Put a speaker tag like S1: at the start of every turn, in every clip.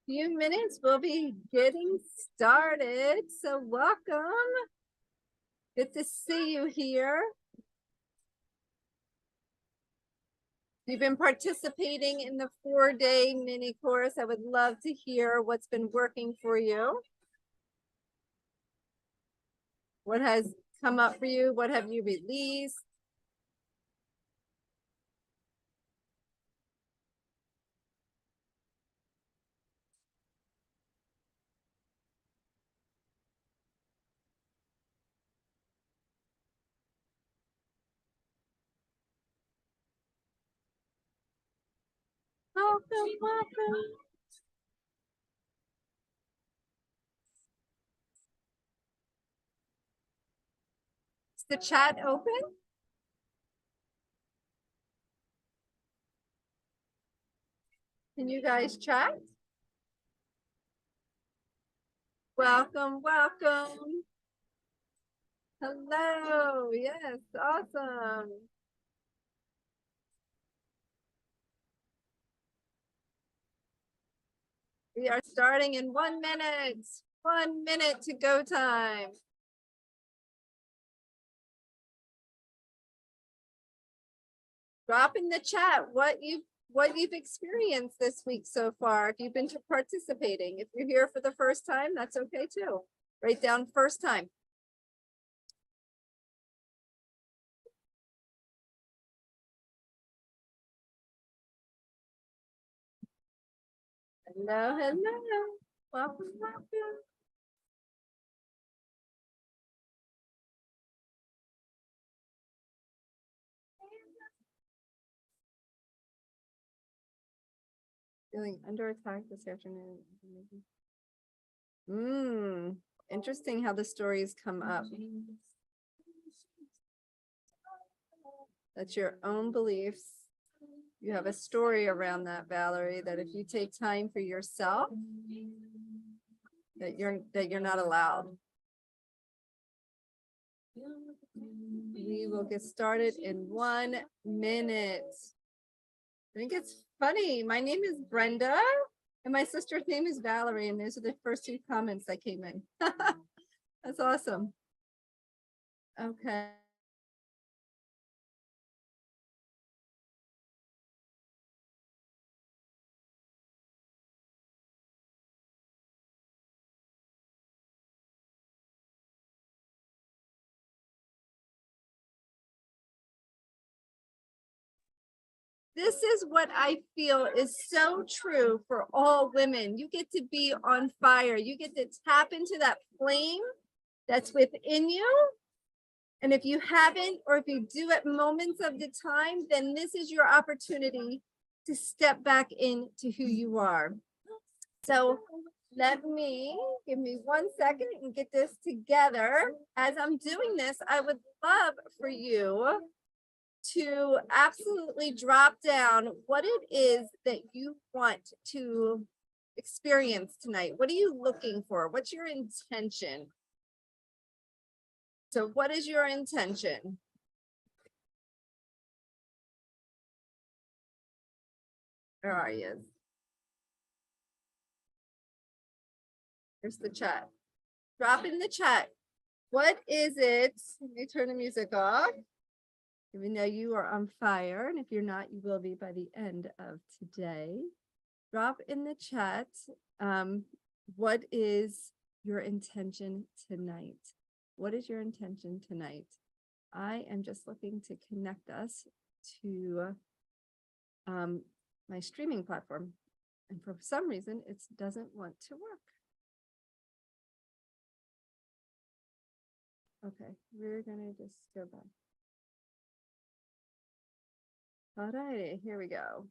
S1: Few minutes, we'll be getting started. So welcome. Good to see you here. You've been participating in the 4-day mini course. I would love to hear what's been working for you. What has come up for you? What have you released? Welcome, welcome. Is the chat open? Can you guys chat? Welcome, welcome. Hello. Yes, awesome. We are starting in 1 minute. 1 minute to go time. Drop in the chat what you've experienced this week so far. If you've been participating, if you're here for the first time, that's okay too. Write down first time. Hello, hello. Welcome, welcome. Feeling under attack this afternoon. Interesting how the stories come up. That's your own beliefs. You have a story around that, Valerie, that if you take time for yourself, that you're not allowed. We will get started in 1 minute. I think it's funny. My name is Brenda and my sister's name is Valerie, and those are the first 2 comments that came in. That's awesome. Okay. This is what I feel is so true for all women. You get to be on fire. You get to tap into that flame that's within you. And if you haven't, or if you do at moments of the time, then this is your opportunity to step back into who you are. So give me 1 second and get this together. As I'm doing this, I would love for you to absolutely drop down what it is that you want to experience tonight. What are you looking for? What's your intention? So what is your intention? Where are you? Here's the chat. Drop in the chat. What is it? Let me turn the music off. Even though you are on fire, and if you're not, you will be by the end of today. Drop in the chat. What is your intention tonight? What is your intention tonight? I am just looking to connect us to my streaming platform. And for some reason, it doesn't want to work. Okay, we're gonna just go back. All righty, here we go.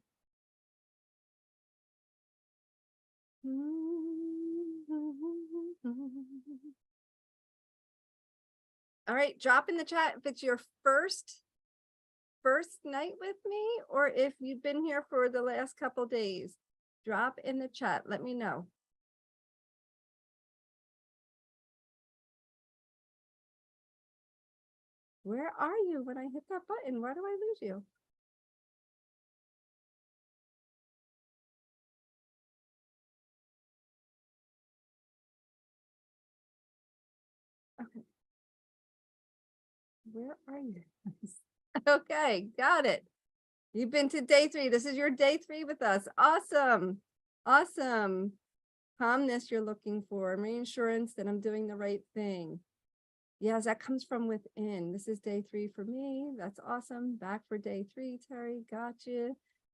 S1: All right, drop in the chat if it's your first night with me, or if you've been here for the last couple days. Drop in the chat, let me know. Where are you when I hit that button? Where do I lose you? Where are you? Okay, got it. You've been to day 3. This is your day 3 with us. Awesome. Awesome. Calmness you're looking for, reassurance that I'm doing the right thing. Yes, that comes from within. This is day 3 for me. That's awesome. Back for day 3, Terry. Gotcha.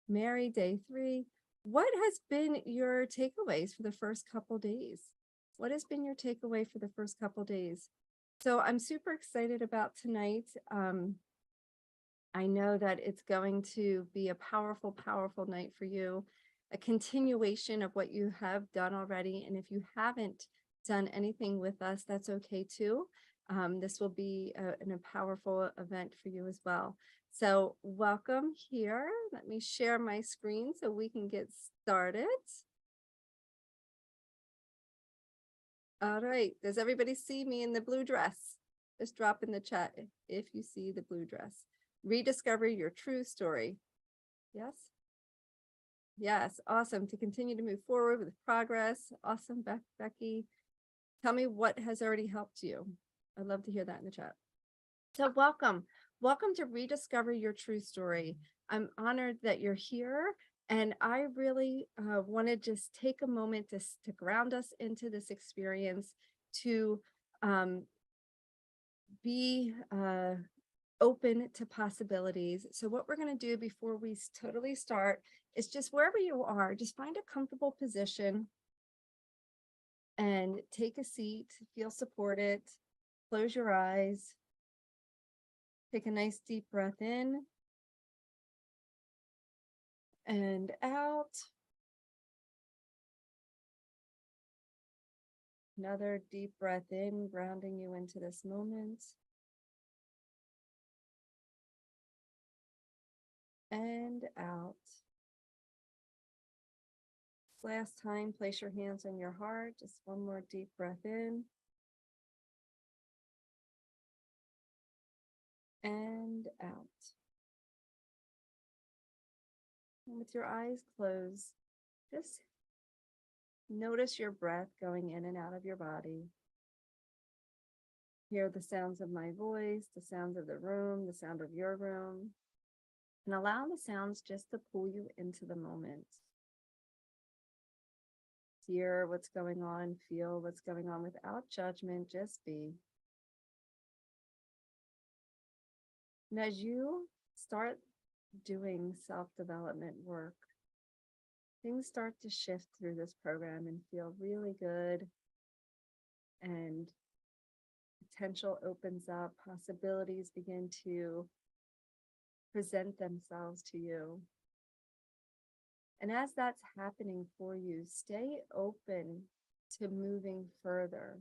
S1: Mary, day 3. What has been your takeaways for the first couple days? What has been your takeaway for the first couple days? So I'm super excited about tonight. I know that it's going to be a powerful, powerful night for you, a continuation of what you have done already. And if you haven't done anything with us, that's okay too. This will be a powerful event for you as well. So welcome here. Let me share my screen so we can get started. All right. Does everybody see me in the blue dress? Just drop in the chat if you see the blue dress. Rediscover your true story. Yes. Yes. Awesome. To continue to move forward with progress. Awesome. Becky, tell me what has already helped you. I'd love to hear that in the chat. So welcome. Welcome to Rediscover Your True Story. I'm honored that you're here. And I really want to just take a moment to ground us into this experience, to be open to possibilities. So what we're going to do before we totally start is just wherever you are, just find a comfortable position and take a seat, feel supported, close your eyes, take a nice deep breath in and out. Another deep breath in, grounding you into this moment. And out. Last time, place your hands on your heart. Just one more deep breath in. And out. And with your eyes closed, just notice your breath going in and out of your body. Hear the sounds of my voice, the sounds of the room, the sound of your room. And allow the sounds just to pull you into the moment. Hear what's going on, feel what's going on without judgment, just be. And as you start doing self-development work, things start to shift through this program and feel really good, and potential opens up, possibilities begin to present themselves to you. And as that's happening for you, stay open to moving further.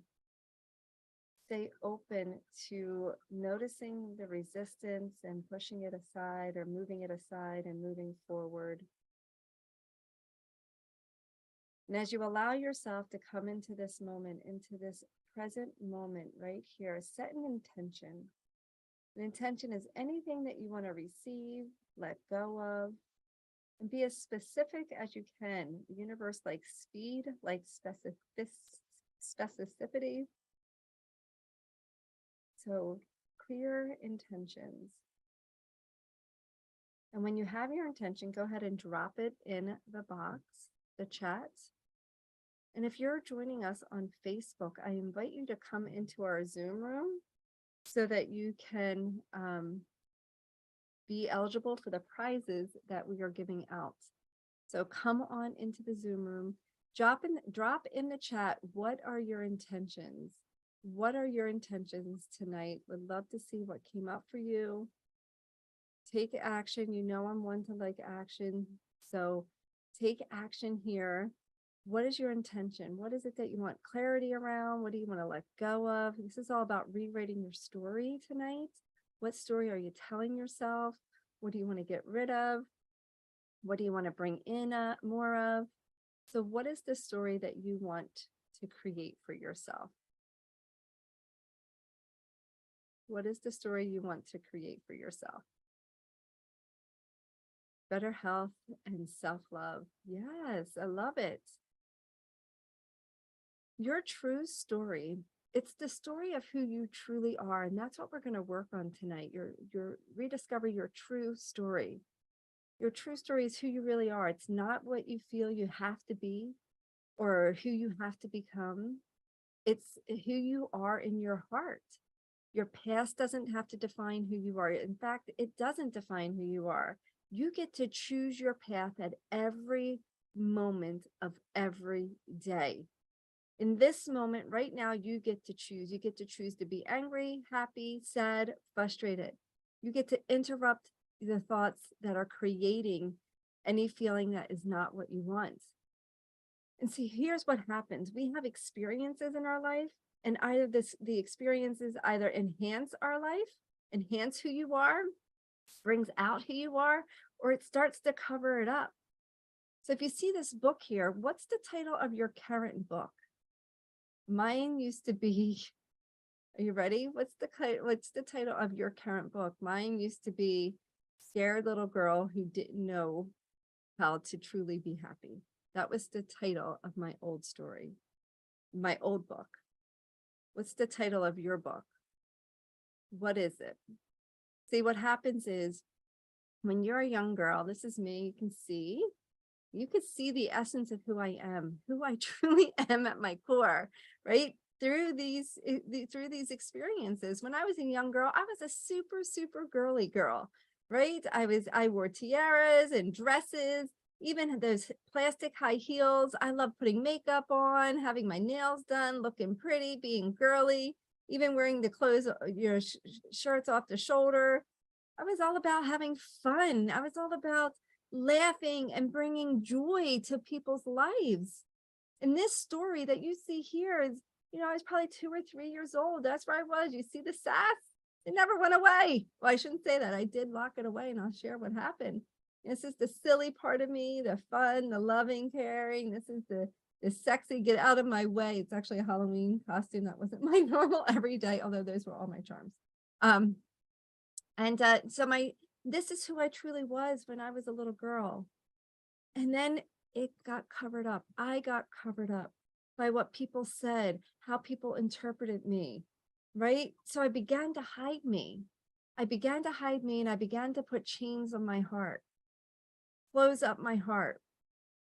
S1: Stay open to noticing the resistance and pushing it aside, or moving it aside and moving forward. And as you allow yourself to come into this moment, into this present moment right here, set an intention. An intention is anything that you want to receive, let go of, and be as specific as you can. The universe likes speed, likes specificity. So clear intentions. And when you have your intention, go ahead and drop it in the box, the chat. And if you're joining us on Facebook, I invite you to come into our Zoom room so that you can be eligible for the prizes that we are giving out. So come on into the Zoom room, drop in the chat, what are your intentions? What are your intentions tonight? Would love to see what came up for you. Take action. You know I'm one to like action. So take action here. What is your intention? What is it that you want clarity around? What do you want to let go of? This is all about rewriting your story tonight. What story are you telling yourself? What do you want to get rid of? What do you want to bring in more of? So what is the story that you want to create for yourself? What is the story you want to create for yourself? Better health and self-love. Yes, I love it. Your true story It's the story of who you truly are. And that's what we're going to work on tonight. Your rediscover your true story. Your true story is who you really are. It's not what you feel you have to be or who you have to become. It's who you are in your heart. Your past doesn't have to define who you are. In fact, it doesn't define who you are. You get to choose your path at every moment of every day. In this moment right now, you get to choose. You get to choose to be angry, happy, sad, frustrated. You get to interrupt the thoughts that are creating any feeling that is not what you want. And see, here's what happens. We have experiences in our life, and either the experiences either enhance our life, enhance who you are, brings out who you are, or it starts to cover it up. So if you see this book here, what's the title of your current book? Mine used to be, are you ready? What's the title of your current book? Mine used to be Scared Little Girl Who Didn't Know How to Truly Be Happy. That was the title of my old story, my old book. What's the title of your book? What is it? See, what happens is when you're a young girl, this is me, you can see the essence of who I am, who I truly am at my core, right? Through these experiences. When I was a young girl, I was a super girly girl, right? I wore tiaras and dresses, even those plastic high heels. I love putting makeup on, having my nails done, looking pretty, being girly, even wearing the clothes, shirts off the shoulder. I was all about having fun. I was all about laughing and bringing joy to people's lives. And this story that you see here is, I was probably 2 or 3 years old. That's where I was. You see the sass? It never went away. Well, I shouldn't say that. I did lock it away, and I'll share what happened. This is the silly part of me, the fun, the loving, caring. This is the sexy, get out of my way. It's actually a Halloween costume. That wasn't my normal everyday, although those were all my charms. This is who I truly was when I was a little girl. And then it got covered up. I got covered up by what people said, how people interpreted me, right? So I began to hide me. And I began to put chains on my heart, close up my heart.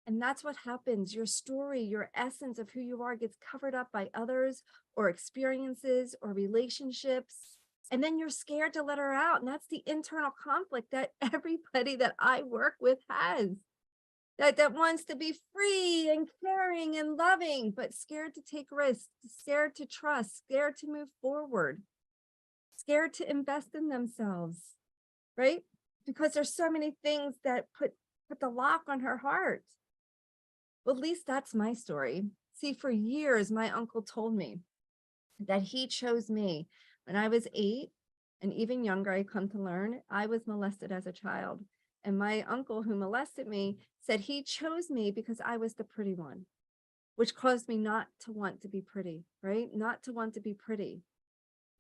S1: And that's what happens. Your story, your essence of who you are gets covered up by others or experiences or relationships. And then you're scared to let her out. And that's the internal conflict that everybody that I work with has. That wants to be free and caring and loving, but scared to take risks, scared to trust, scared to move forward, scared to invest in themselves, right? Because there's so many things that put the lock on her heart. Well, at least that's my story. See, for years, my uncle told me that he chose me. When I was 8 and even younger, I come to learn I was molested as a child. And my uncle who molested me said he chose me because I was the pretty one, which caused me not to want to be pretty, right? Not to want to be pretty.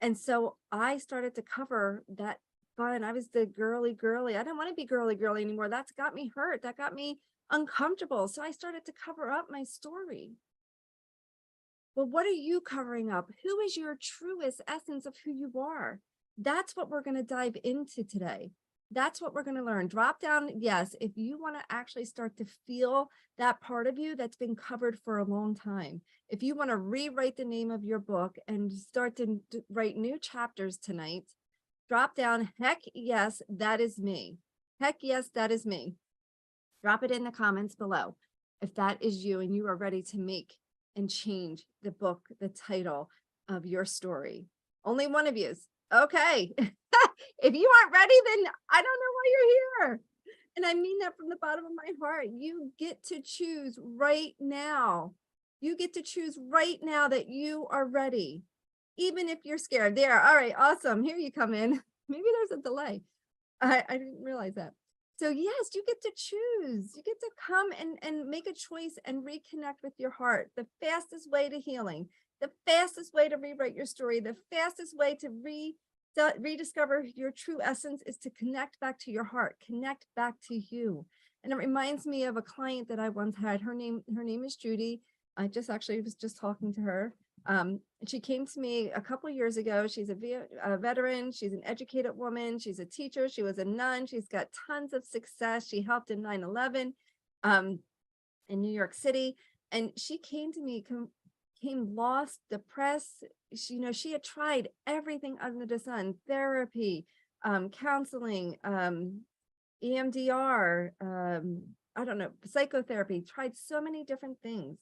S1: And so I started to cover that fun. I was the girly. I didn't want to be girly anymore. That's got me hurt. That got me uncomfortable. So I started to cover up my story. Well, what are you covering up? Who is your truest essence of who you are? That's what we're going to dive into today. That's what we're going to learn. Drop down. Yes, if you want to actually start to feel that part of you that's been covered for a long time, if you want to rewrite the name of your book and start to write new chapters tonight, drop down. Heck yes, that is me. Heck yes, that is me. Drop it in the comments below if that is you and you are ready to make and change the book, the title of your story. Only one of you's. Okay. If you aren't ready, then I don't know why you're here. And I mean that from the bottom of my heart. You get to choose right now. You get to choose right now that you are ready, even if you're scared. There. All right. Awesome. Here you come in. Maybe there's a delay. I didn't realize that. So yes, you get to choose. You get to come and make a choice and reconnect with your heart. The fastest way to healing, the fastest way to rewrite your story, the fastest way to rediscover your true essence is to connect back to your heart, connect back to you. And it reminds me of a client that I once had. Her name is Judy. I actually was just talking to her. She came to me a couple of years ago. She's a veteran. She's an educated woman. She's a teacher. She was a nun. She's got tons of success. She helped in 9/11 in New York City. And she came to me, came lost, depressed. She had tried everything under the sun, therapy, counseling, EMDR, I don't know, psychotherapy, tried so many different things.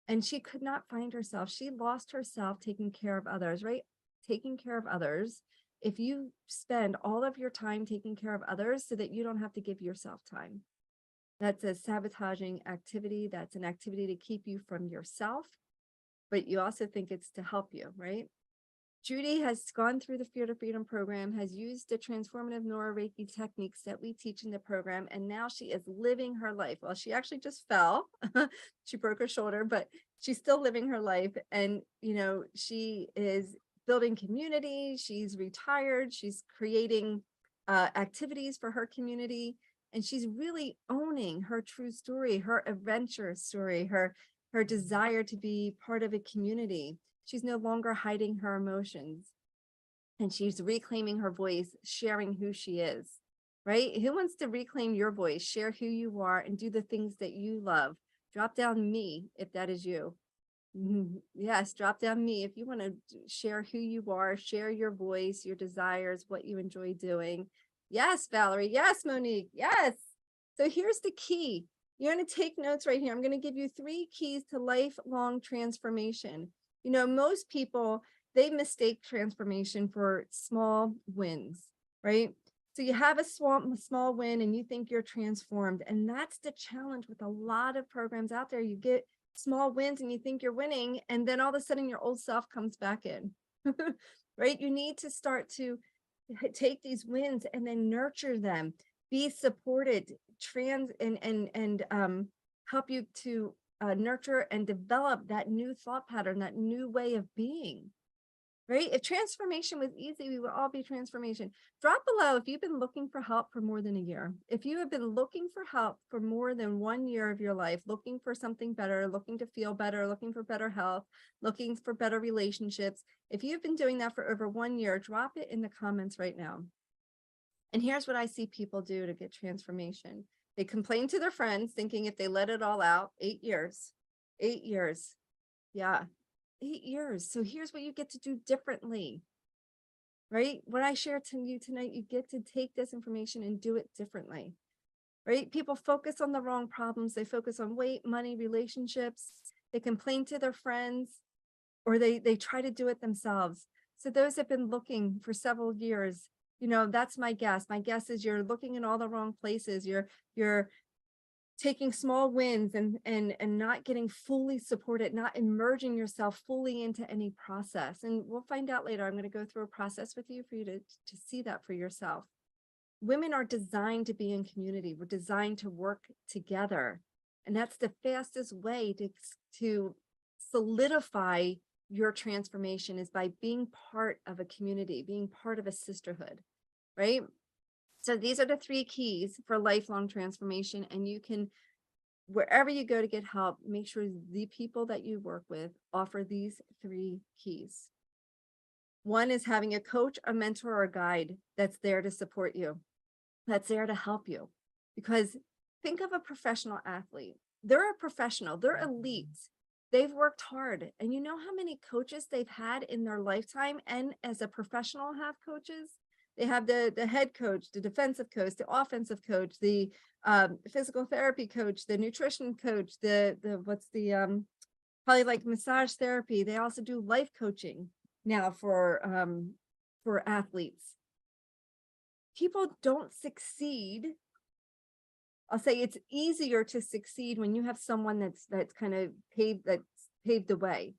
S1: And she could not find herself. She lost herself taking care of others, right? Taking care of others. If you spend all of your time taking care of others so that you don't have to give yourself time, that's a sabotaging activity. That's an activity to keep you from yourself, but you also think it's to help you, right? Judy has gone through the Fear to Freedom program, has used the transformative Neuro-Reiki techniques that we teach in the program, and now she is living her life. Well, she actually just fell. She broke her shoulder, but she's still living her life. And, she is building community. She's retired. She's creating activities for her community. And she's really owning her true story, her adventure story, her desire to be part of a community. She's no longer hiding her emotions, and she's reclaiming her voice, sharing who she is, right? Who wants to reclaim your voice, share who you are, and do the things that you love? Drop down me if that is you. Yes, drop down me if you want to share who you are, share your voice, your desires, what you enjoy doing. Yes, Valerie. Yes, Monique. Yes. So here's the key. You're going to take notes right here. I'm going to give you 3 keys to lifelong transformation. Most people, they mistake transformation for small wins, right? So you have a small win and you think you're transformed. And that's the challenge with a lot of programs out there. You get small wins and you think you're winning, and then all of a sudden your old self comes back in, right? You need to start to take these wins and then nurture them, be supported, help you to nurture and develop that new thought pattern, that new way of being, right? If transformation was easy, we would all be transformation. Drop below if you've been looking for help for more than a year. If you have been looking for help for more than 1 year of your life, looking for something better, looking to feel better, looking for better health, looking for better relationships, if you've been doing that for over 1 year, drop it in the comments right now. And here's what I see people do to get transformation. They complain to their friends, thinking if they let it all out, 8 years, 8 years. Yeah, 8 years. So here's what you get to do differently, right? What I share to you tonight, you get to take this information and do it differently, right? People focus on the wrong problems. They focus on weight, money, relationships. They complain to their friends, or they try to do it themselves. So those have been looking for several years. That's my guess. My guess is you're looking in all the wrong places. You're taking small wins and not getting fully supported, not immersing yourself fully into any process. And we'll find out later. I'm going to go through a process with you for you to see that for yourself. Women are designed to be in community. We're designed to work together. And that's the fastest way to solidify your transformation, is by being part of a community, being part of a sisterhood, right? So these are the 3 keys for lifelong transformation. And you can, wherever you go to get help, make sure the people that you work with offer these 3 keys. 1 is having a coach, a mentor, or a guide that's there to support you, that's there to help you. Because think of a professional athlete. They're a professional, they're elite. They've worked hard. And you know how many coaches they've had in their lifetime? And as a professional have coaches? They have the head coach, the defensive coach, the offensive coach, the physical therapy coach, the nutrition coach, probably like massage therapy. They also do life coaching now for athletes. People don't succeed. I'll say it's easier to succeed when you have someone that's kind of paved the way,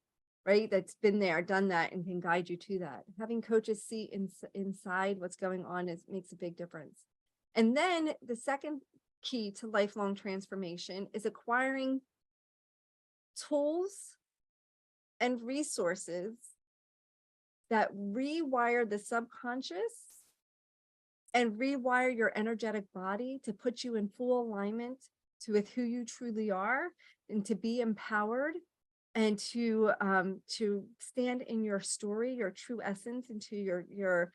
S1: right? That's been there, done that, and can guide you to that. Having coaches see inside what's going on makes a big difference. And then the second key to lifelong transformation is acquiring tools and resources that rewire the subconscious and rewire your energetic body to put you in full alignment with who you truly are, and to be empowered and to stand in your story, your true essence, into your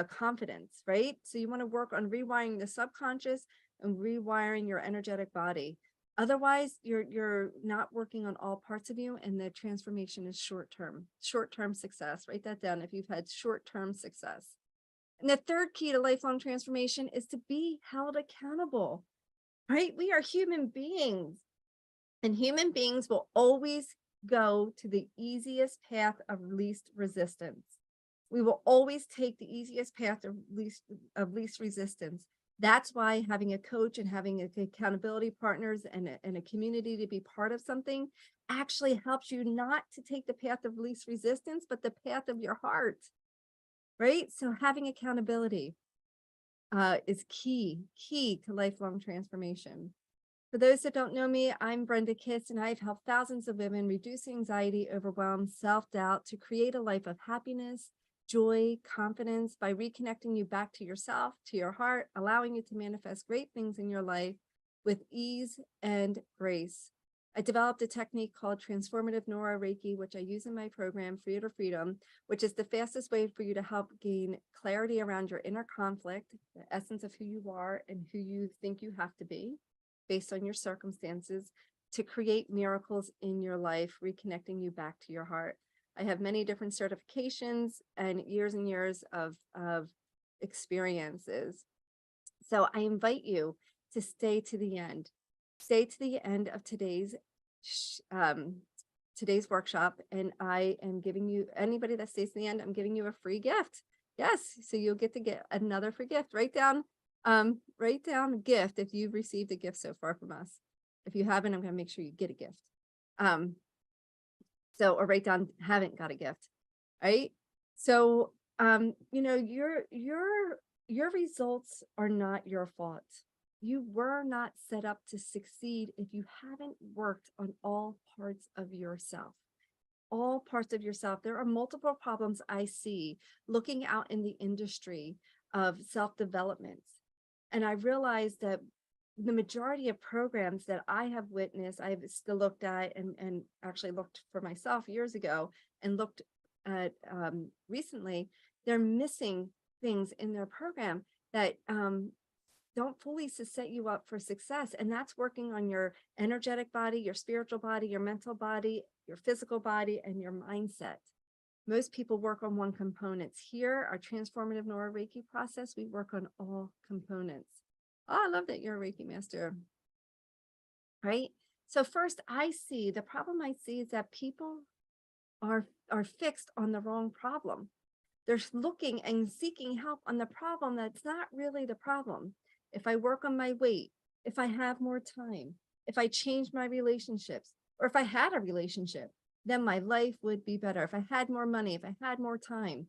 S1: confidence, right? So you want to work on rewiring the subconscious and rewiring your energetic body. Otherwise, you're not working on all parts of you, and the transformation is short-term success. Write that down if you've had short-term success. And the third key to lifelong transformation is to be held accountable, right? We are human beings, and human beings will always go to the easiest path of least resistance. We will always take the easiest path of least resistance. That's why having a coach and having accountability partners and a community to be part of something actually helps you not to take the path of least resistance, but the path of your heart, right? So having accountability is key to lifelong transformation. For those that don't know me, I'm Brenda Kiss, and I've helped thousands of women reduce anxiety, overwhelm, self-doubt to create a life of happiness, joy, confidence by reconnecting you back to yourself, to your heart, allowing you to manifest great things in your life with ease and grace. I developed a technique called Transformative Neuro Reiki, which I use in my program, Free to Freedom, which is the fastest way for you to help gain clarity around your inner conflict, the essence of who you are and who you think you have to be based on your circumstances, to create miracles in your life, reconnecting you back to your heart. I have many different certifications and years of experiences. So I invite you to stay to the end. Stay to the end of today's workshop, and I am giving you, anybody that stays to the end, I'm giving you a free gift. Yes, so you'll get to get another free gift. Write down gift if you've received a gift so far from us. If you haven't, I'm going to make sure you get a gift. Or write down haven't got a gift, right? So, your results are not your fault. You were not set up to succeed if you haven't worked on all parts of yourself. All parts of yourself. There are multiple problems I see looking out in the industry of self-development. And I realized that the majority of programs that I have witnessed, I've still looked at and actually looked for myself years ago and looked at recently, they're missing things in their program that don't fully set you up for success. And that's working on your energetic body, your spiritual body, your mental body, your physical body, and your mindset. Most people work on one component. Here, our transformative Neuro Reiki process, we work on all components. Oh, I love that you're a Reiki master, right? So first, the problem I see is that people are fixed on the wrong problem. They're looking and seeking help on the problem that's not really the problem. If I work on my weight, if I have more time, if I change my relationships, or if I had a relationship, then my life would be better. If I had more money, if I had more time.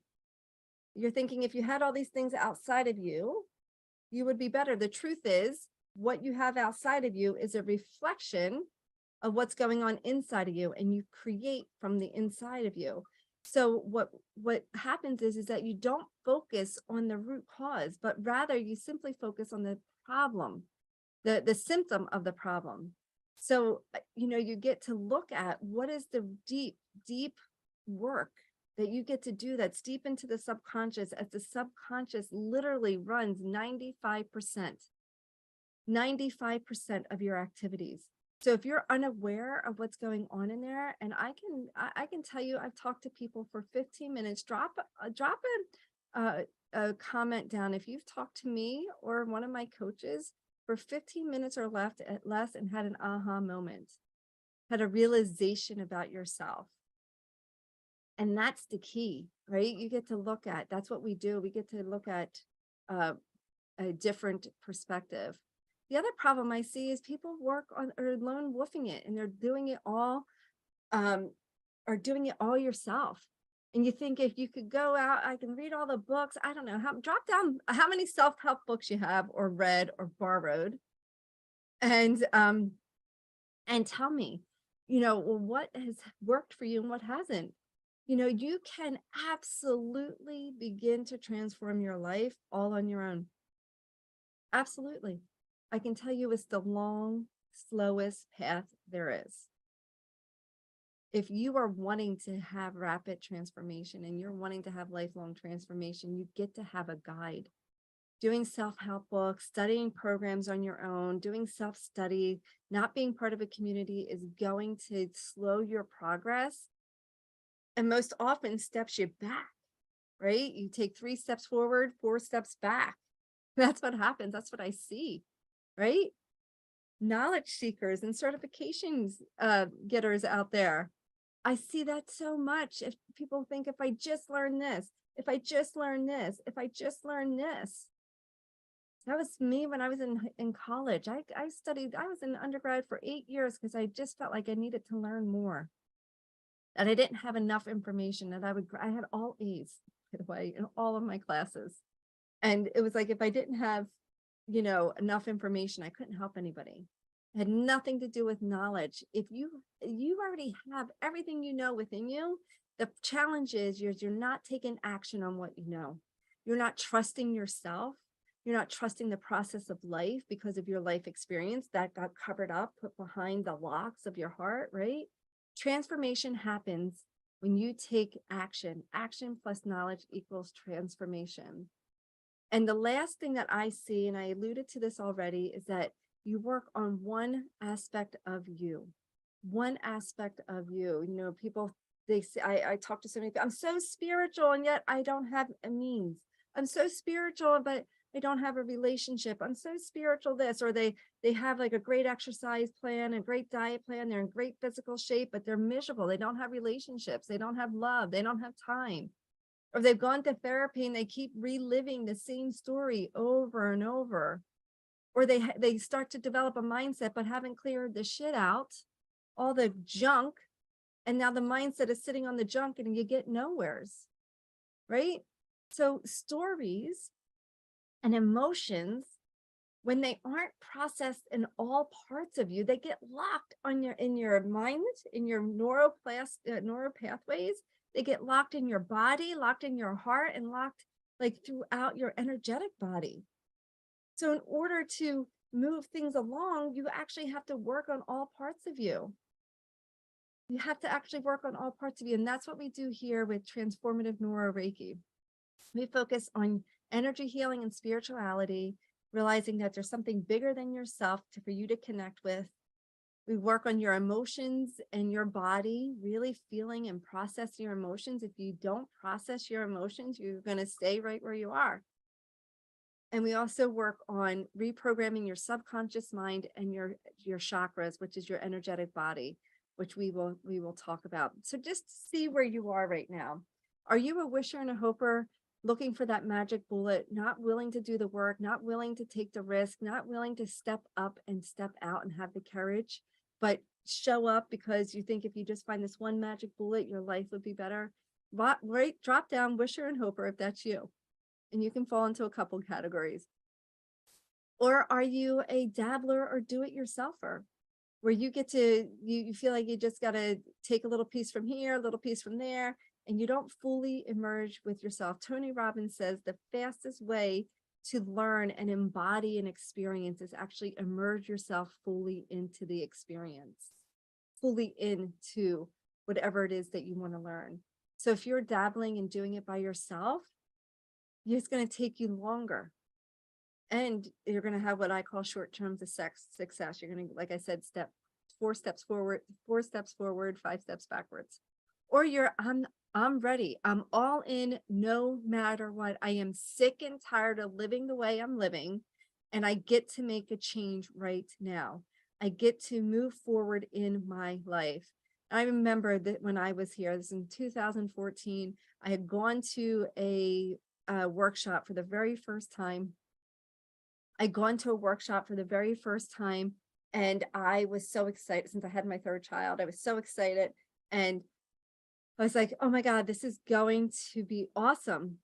S1: You're thinking if you had all these things outside of you, you would be better. The truth is, what you have outside of you is a reflection of what's going on inside of you, and you create from the inside of you. So what happens is that you don't focus on the root cause, but rather you simply focus on the problem, the symptom of the problem. So, you get to look at what is the deep work that you get to do that's deep into the subconscious, as the subconscious literally runs 95% of your activities. So if you're unaware of what's going on in there, and I can tell you, I've talked to people for 15 minutes, drop a comment down. If you've talked to me or one of my coaches for 15 minutes or less and had an aha moment, had a realization about yourself. And that's the key, right? You get to look at, that's what we do. We get to look at a different perspective. The other problem I see is people work on or lone wolfing it, and they're doing it all yourself. And you think if you could go out, I can read all the books. I don't know, drop down how many self-help books you have or read or borrowed. And tell me, what has worked for you and what hasn't. You can absolutely begin to transform your life all on your own. Absolutely. I can tell you it's the slowest path there is. if you are wanting to have rapid transformation and you're wanting to have lifelong transformation, you get to have a guide. Doing self-help books, studying programs on your own, doing self-study, not being part of a community is going to slow your progress and most often steps you back, right? You take 3 steps forward, 4 steps back. That's what happens. That's what I see, right? Knowledge seekers and certifications getters out there. I see that so much. If people think, if I just learn this, if I just learn this, if I just learn this. That was me when I was in college. I studied, I was in undergrad for 8 years because I just felt like I needed to learn more. And I didn't have enough information, and I had all A's, by the way, in all of my classes. And it was like, if I didn't have, enough information, I couldn't help anybody. It had nothing to do with knowledge. If you already have everything you know within you, the challenge is you're not taking action on what you know. You're not trusting yourself. You're not trusting the process of life because of your life experience that got covered up, put behind the locks of your heart, right? Transformation happens when you take action. Action plus knowledge equals transformation. And the last thing that I see, and I alluded to this already, is that you work on one aspect of you. One aspect of you. People, they say, I talk to so many people, I'm so spiritual, and yet I don't have a means. I'm so spiritual, but I don't have a relationship. I'm so spiritual this, or they have like a great exercise plan, a great diet plan. They're in great physical shape, but they're miserable. They don't have relationships. They don't have love. They don't have time. Or they've gone to therapy and they keep reliving the same story over and over. Or they start to develop a mindset, but haven't cleared the shit out, all the junk. And now the mindset is sitting on the junk and you get nowheres, right? So stories and emotions, when they aren't processed in all parts of you, they get locked in your mind, in your neural pathways. They get locked in your body, locked in your heart, and locked like throughout your energetic body. So in order to move things along, you actually have to work on all parts of you. You have to actually work on all parts of you. And that's what we do here with Transformative Neuro Reiki. We focus on energy healing and spirituality, realizing that there's something bigger than yourself for you to connect with. We work on your emotions and your body, really feeling and processing your emotions. If you don't process your emotions, you're going to stay right where you are. And we also work on reprogramming your subconscious mind and your chakras, which is your energetic body, which we will talk about. So just see where you are right now. Are you a wisher and a hoper, looking for that magic bullet, not willing to do the work, not willing to take the risk, not willing to step up and step out and have the courage, but show up because you think if you just find this one magic bullet, your life would be better? Right, drop down wisher and hoper if that's you. And you can fall into a couple categories. Or are you a dabbler or do-it-yourselfer, where you get to, you feel like you just got to take a little piece from here, a little piece from there, and you don't fully emerge with yourself. Tony Robbins says the fastest way to learn and embody an experience is actually immerse yourself fully into the experience, fully into whatever it is that you want to learn. So if you're dabbling and doing it by yourself, it's going to take you longer. And you're going to have what I call short-term success. You're going to, like I said, 4 steps forward, 5 steps backwards. Or you're, I'm ready. I'm all in no matter what. I am sick and tired of living the way I'm living, and I get to make a change right now. I get to move forward in my life. I remember that when I was here, this is in 2014, I had gone to a workshop for the very first time. I'd gone to a workshop for the very first time, and I was so excited. Since I had my 3rd child, I was so excited. And I was like, oh my God, this is going to be awesome.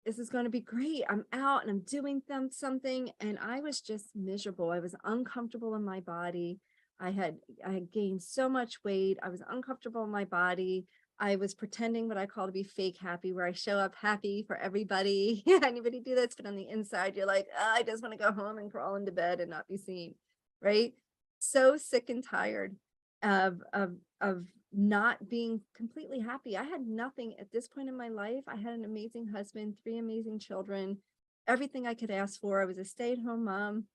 S1: This is going to be great. I'm out and I'm doing something. And I was just miserable. I was uncomfortable in my body. I had gained so much weight. I was uncomfortable in my body. I was pretending what I call to be fake happy, where I show up happy for everybody. Anybody do that? But on the inside, you're like, oh, I just want to go home and crawl into bed and not be seen, right? So sick and tired of of not being completely happy. I had nothing at this point in my life. I had an amazing husband, 3 amazing children, everything I could ask for. I was a stay-at-home mom,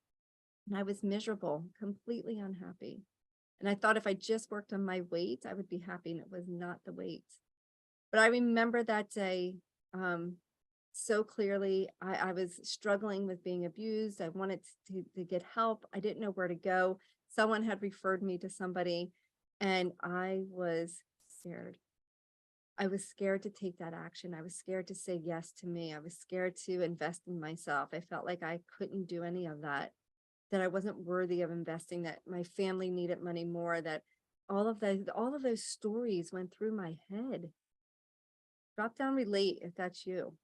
S1: and I was miserable, completely unhappy. And I thought if I just worked on my weight, I would be happy, and it was not the weight. But I remember that day so clearly. I was struggling with being abused. I wanted to get help. I didn't know where to go. Someone had referred me to somebody, and I was scared. I was scared to take that action. I was scared to say yes to me. I was scared to invest in myself. I felt like I couldn't do any of that I wasn't worthy of investing, that my family needed money more, that all of those stories went through my head. Drop down, relate if that's you.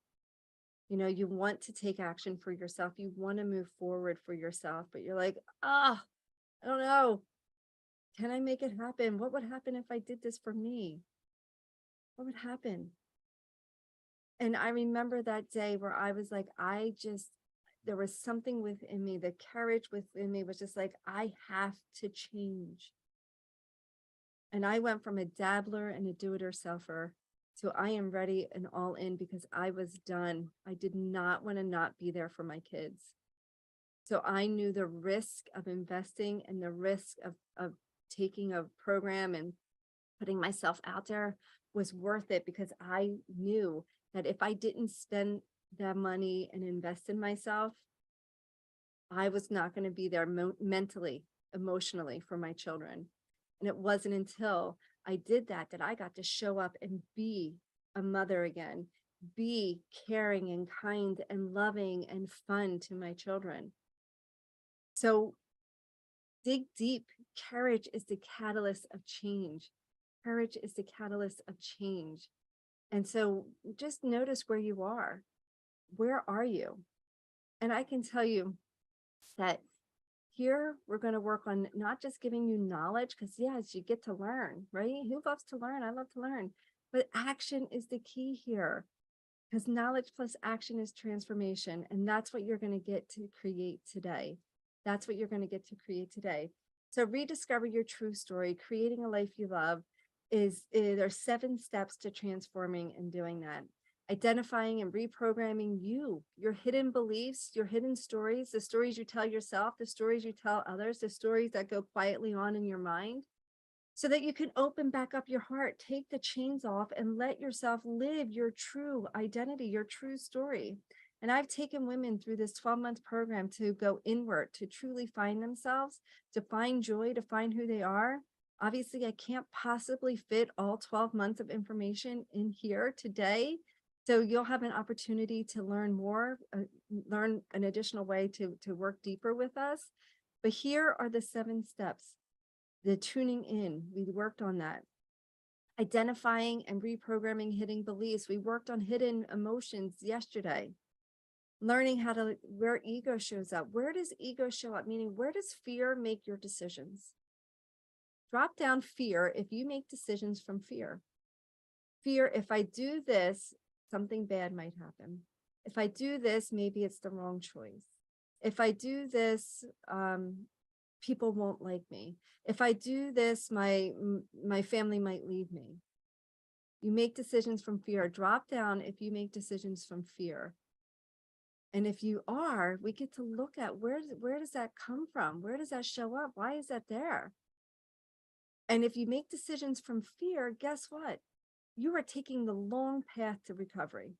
S1: You know, you want to take action for yourself. You want to move forward for yourself, but you're like, I don't know. Can I make it happen? What would happen if I did this for me? What would happen? And I remember that day where I was like, there was something within me, the courage within me was just like, I have to change. And I went from a dabbler and a do-it-yourselfer to I am ready and all in, because I was done. I did not want to not be there for my kids. So I knew the risk of investing and the risk of taking a program and putting myself out there was worth it, because I knew that if I didn't spend that money and invest in myself, I was not going to be there mentally, emotionally for my children. And it wasn't until I did that I got to show up and be a mother again, be caring and kind and loving and fun to my children. So dig deep. Courage is the catalyst of change. Courage is the catalyst of change. And so just notice where you are. Where are you? And I can tell you that here we're going to work on not just giving you knowledge, because yes, you get to learn, right? Who loves to learn? I love to learn. But action is the key here, because knowledge plus action is transformation. And that's what you're going to get to create today. That's what you're going to get to create today. So rediscover your true story. Creating a life you love there are 7 steps to transforming and doing that. Identifying and reprogramming your hidden beliefs, your hidden stories, the stories you tell yourself, the stories you tell others, the stories that go quietly on in your mind, so that you can open back up your heart, take the chains off, and let yourself live your true identity, your true story. And I've taken women through this 12-month program to go inward, to truly find themselves, to find joy, to find who they are. Obviously, I can't possibly fit all 12 months of information in here today. So you'll have an opportunity to learn more, learn an additional way to work deeper with us. But here are the 7 steps. The tuning in, we worked on that. Identifying and reprogramming hidden beliefs. We worked on hidden emotions yesterday. Learning where ego shows up. Where does ego show up? Meaning, where does fear make your decisions? Drop down fear if you make decisions from fear. Fear, if I do this, something bad might happen. If I do this, maybe it's the wrong choice. If I do this, people won't like me. If I do this, my family might leave me. You make decisions from fear. Drop down if you make decisions from fear. And if you are, we get to look at where does that come from? Where does that show up? Why is that there? And if you make decisions from fear, guess what? You are taking the long path to recovery,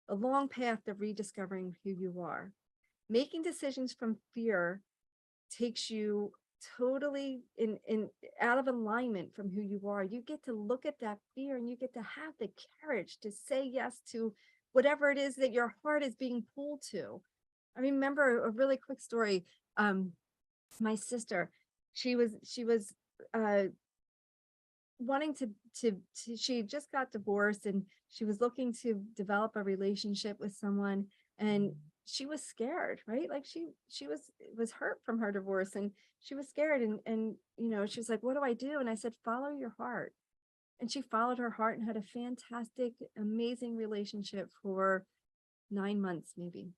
S1: a long path of rediscovering who you are. Making decisions from fear takes you totally out of alignment from who you are. You get to look at that fear and you get to have the courage to say yes to whatever it is that your heart is being pulled to. I remember a really quick story. My sister, she was wanting to she just got divorced, and she was looking to develop a relationship with someone, and she was scared, right? Like she was hurt from her divorce, and she was scared, and you know, she was like, what do I do? And I said, follow your heart. And she followed her heart and had a fantastic, amazing relationship for 9 months maybe,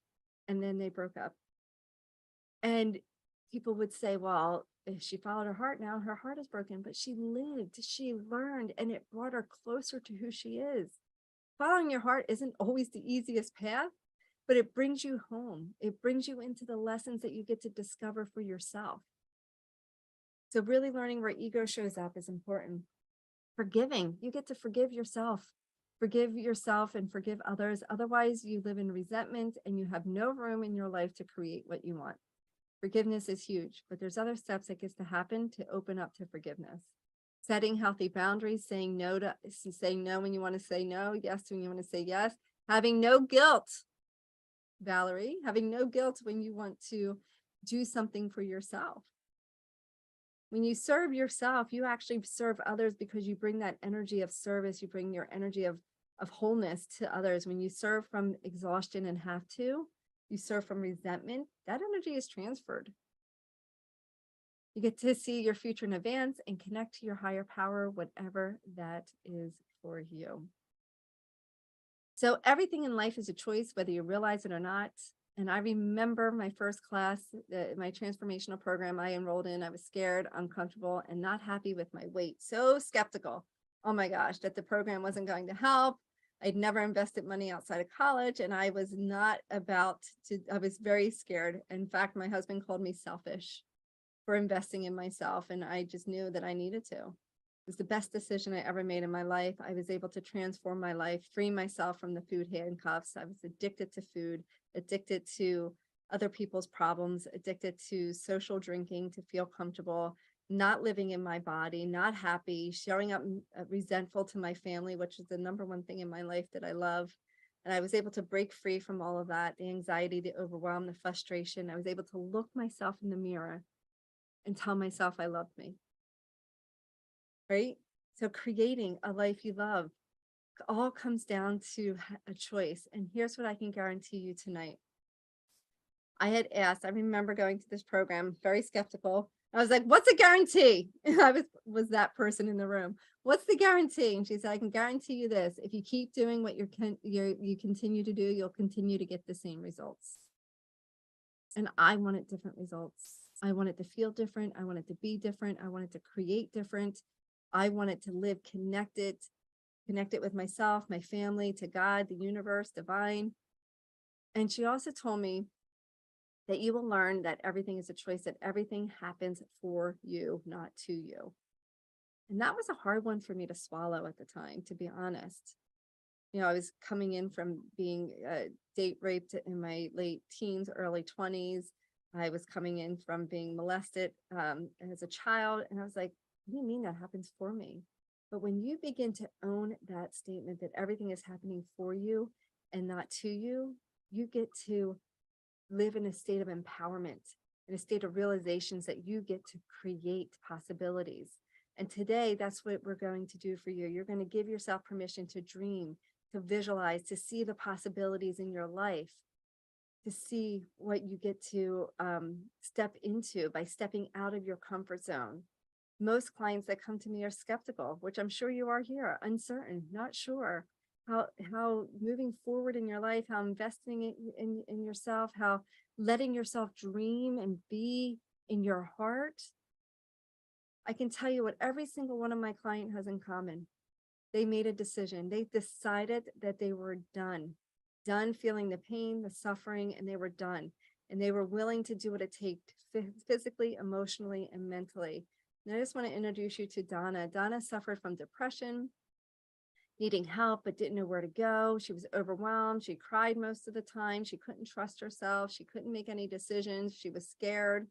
S1: and then they broke up. And people would say, well, she followed her heart. Now her heart is broken, but she lived, she learned, and it brought her closer to who she is. Following your heart isn't always the easiest path, but it brings you home. It brings you into the lessons that you get to discover for yourself. So really learning where ego shows up is important. Forgiving, you get to forgive yourself. Forgive yourself and forgive others. Otherwise, you live in resentment and you have no room in your life to create what you want. Forgiveness is huge, but there's other steps that gets to happen to open up to forgiveness. Setting healthy boundaries, saying no when you want to say no, yes when you want to say yes, having no guilt, Valerie, having no guilt when you want to do something for yourself. When you serve yourself, you actually serve others because you bring that energy of service, you bring your energy of wholeness to others. When you serve from exhaustion and have to, you serve from resentment, that energy is transferred. You get to see your future in advance and connect to your higher power, whatever that is for you. So everything in life is a choice, whether you realize it or not. And I remember my first class, my transformational program I enrolled in. I was scared, uncomfortable, and not happy with my weight. So skeptical. Oh my gosh, that the program wasn't going to help. I'd never invested money outside of college, and I was not I was very scared. In fact, my husband called me selfish for investing in myself, and I just knew that I needed to. It was the best decision I ever made in my life. I was able to transform my life, free myself from the food handcuffs. I was addicted to food, addicted to other people's problems, addicted to social drinking to feel comfortable, not living in my body, not happy, showing up resentful to my family, which is the number one thing in my life that I love. And I was able to break free from all of that, the anxiety, the overwhelm, the frustration. I was able to look myself in the mirror and tell myself I loved me. Right? So creating a life you love all comes down to a choice. And here's what I can guarantee you tonight. I had asked, I remember going to this program, very skeptical. I was like, what's a guarantee? And I was that person in the room. What's the guarantee? And she said, I can guarantee you this. If you keep doing what you continue to do, you'll continue to get the same results. And I wanted different results. I wanted to feel different. I wanted to be different. I wanted to create different. I wanted to live connected with myself, my family, to God, the universe, divine. And she also told me that you will learn that everything is a choice, that everything happens for you, not to you. And that was a hard one for me to swallow at the time, to be honest. I was coming in from being date raped in my late teens, early 20s. I was coming in from being molested as a child. And I was like, what do you mean that happens for me? But when you begin to own that statement that everything is happening for you and not to you, you get to live in a state of empowerment, in a state of realizations that you get to create possibilities. And today, that's what we're going to do for you. You're going to give yourself permission to dream, to visualize, to see the possibilities in your life, to see what you get to step into by stepping out of your comfort zone. Most clients that come to me are skeptical, which I'm sure you are here, uncertain, not sure how moving forward in your life, how investing in yourself, how letting yourself dream and be in your heart. I can tell you what every single one of my clients has in common. They made a decision. They decided that they were done feeling the pain, the suffering, and they were done. And they were willing to do what it takes physically, emotionally, and mentally. And I just want to introduce you to Donna. Donna suffered from depression, needing help, but didn't know where to go. She was overwhelmed. She cried most of the time. She couldn't trust herself. She couldn't make any decisions. She was scared.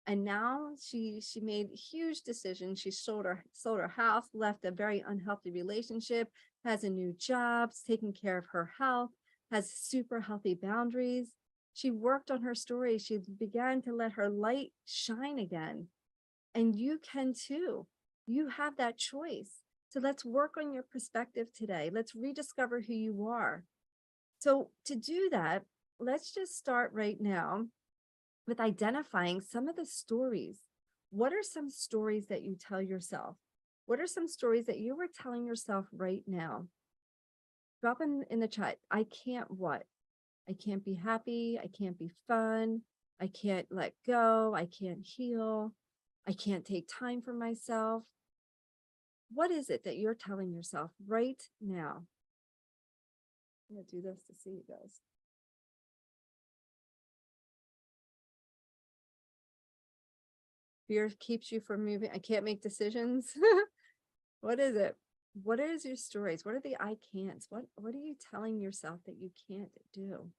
S1: And now she made huge decisions. She sold her house, left a very unhealthy relationship, has a new job, taking care of her health, has super healthy boundaries. She worked on her story. She began to let her light shine again. And you can too. You have that choice. So let's work on your perspective today. Let's rediscover who you are. So to do that, let's just start right now with identifying some of the stories. What are some stories that you tell yourself? What are some stories that you were telling yourself right now? Drop in the chat. I can't what? I can't be happy. I can't be fun. I can't let go. I can't heal. I can't take time for myself. What is it that you're telling yourself right now? I'm going to do this to see you guys. Fear keeps you from moving. I can't make decisions. What is it? What is your stories? What are the I can'ts? What are you telling yourself that you can't do?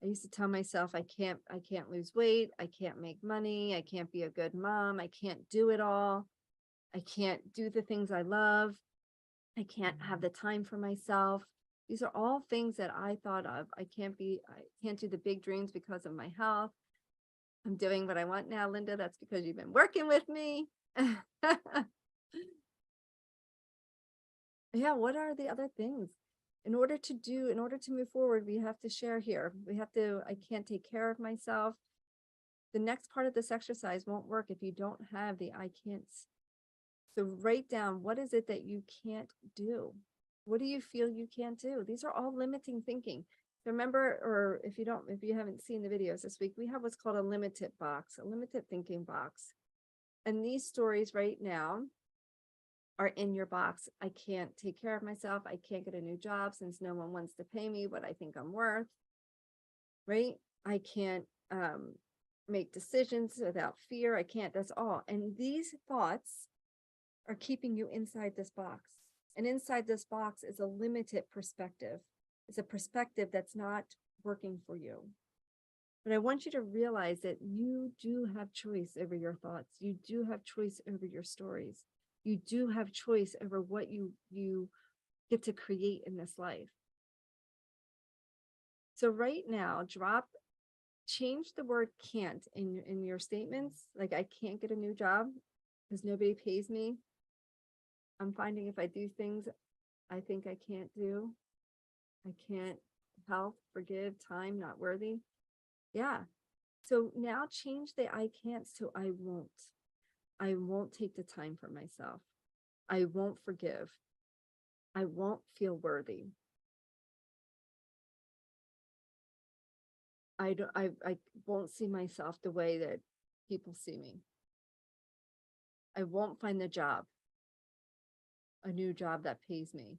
S1: I used to tell myself I can't lose weight, I can't make money, I can't be a good mom, I can't do it all. I can't do the things I love. I can't have the time for myself. These are all things that I thought of. I can't do the big dreams because of my health. I'm doing what I want now, Linda. That's because you've been working with me. Yeah, what are the other things? In order to move forward, we have to share here. I can't take care of myself. The next part of this exercise won't work if you don't have the I can'ts. So write down, what is it that you can't do? What do you feel you can't do? These are all limiting thinking. Remember, or if you haven't seen the videos this week, we have what's called a limited box, a limited thinking box. And these stories right now are in your box. I can't take care of myself. I can't get a new job since no one wants to pay me what I think I'm worth, right? I can't make decisions without fear. I can't, that's all. And these thoughts are keeping you inside this box. And inside this box is a limited perspective. It's a perspective that's not working for you. But I want you to realize that you do have choice over your thoughts. You do have choice over your stories. You do have choice over what you get to create in this life. So right now, change the word can't in your statements. Like, I can't get a new job because nobody pays me. I'm finding if I do things I think I can't do, I can't help, forgive, time, not worthy. Yeah. So now change the I can'ts to I won't. I won't take the time for myself. I won't forgive. I won't feel worthy. I won't see myself the way that people see me. I won't find a new job that pays me.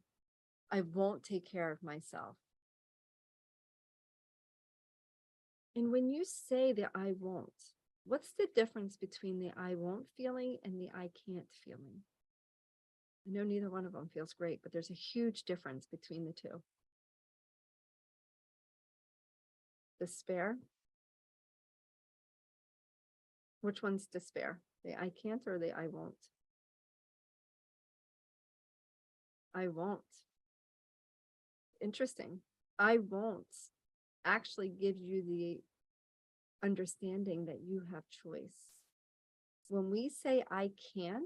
S1: I won't take care of myself. And when you say the I won't, what's the difference between the I won't feeling and the I can't feeling? I know neither one of them feels great, but there's a huge difference between the two. Despair. Which one's despair? The I can't or the I won't? I won't. Interesting. I won't actually gives you the understanding that you have choice. When we say I can't,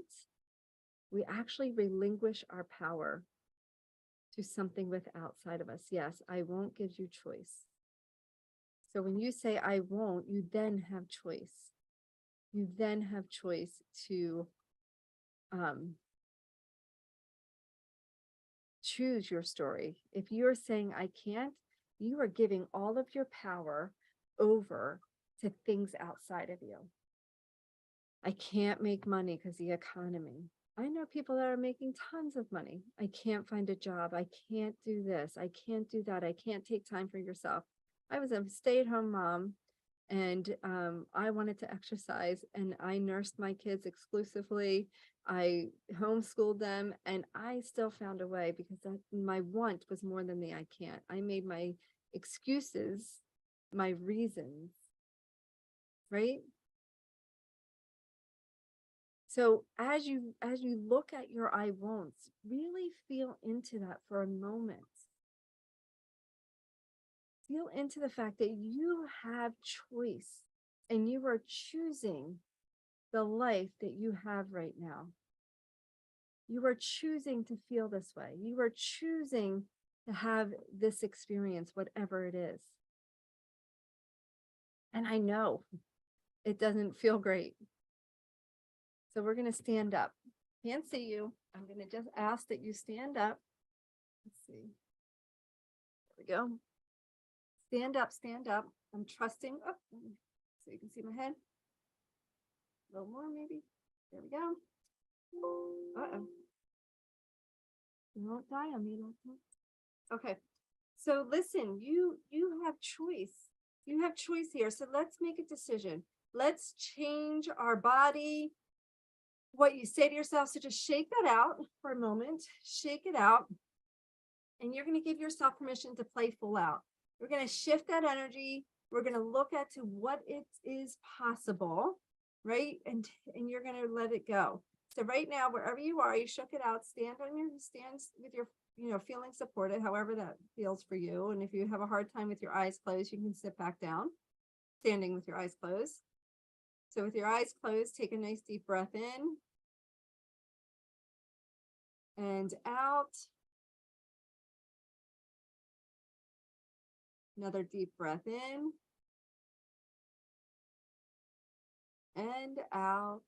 S1: we actually relinquish our power to something with outside of us. Yes, I won't gives you choice. So when you say I won't, you then have choice. You then have choice to choose your story. If you're saying I can't, you are giving all of your power over to things outside of you. I can't make money because the economy. I know people that are making tons of money. I can't find a job. I can't do this. I can't do that. I can't take time for yourself. I was a stay-at-home mom, and I wanted to exercise, and I nursed my kids exclusively. I homeschooled them, and I still found a way because my want was more than the I can't. I made my excuses my reasons, right? So as you look at your I won'ts, really feel into that for a moment. Feel into the fact that you have choice and you are choosing the life that you have right now. You are choosing to feel this way. You are choosing to have this experience, whatever it is. And I know it doesn't feel great. So we're going to stand up. Can't see you. I'm going to just ask that you stand up. Let's see. There we go. Stand up, stand up. I'm trusting. Oh, so you can see my head. A little more, maybe. There we go. Uh-oh. You won't die on me, Loki. Okay. So listen, you have choice. You have choice here. So let's make a decision. Let's change our body. What you say to yourself. So just shake that out for a moment. Shake it out. And you're going to give yourself permission to play full out. We're going to shift that energy. We're going to look at to what it is possible, right? And you're going to let it go. So right now, wherever you are, you shook it out. Stand with your, feeling supported, however that feels for you. And if you have a hard time with your eyes closed, you can sit back down, standing with your eyes closed. So with your eyes closed, take a nice deep breath in and out. Another deep breath in and out.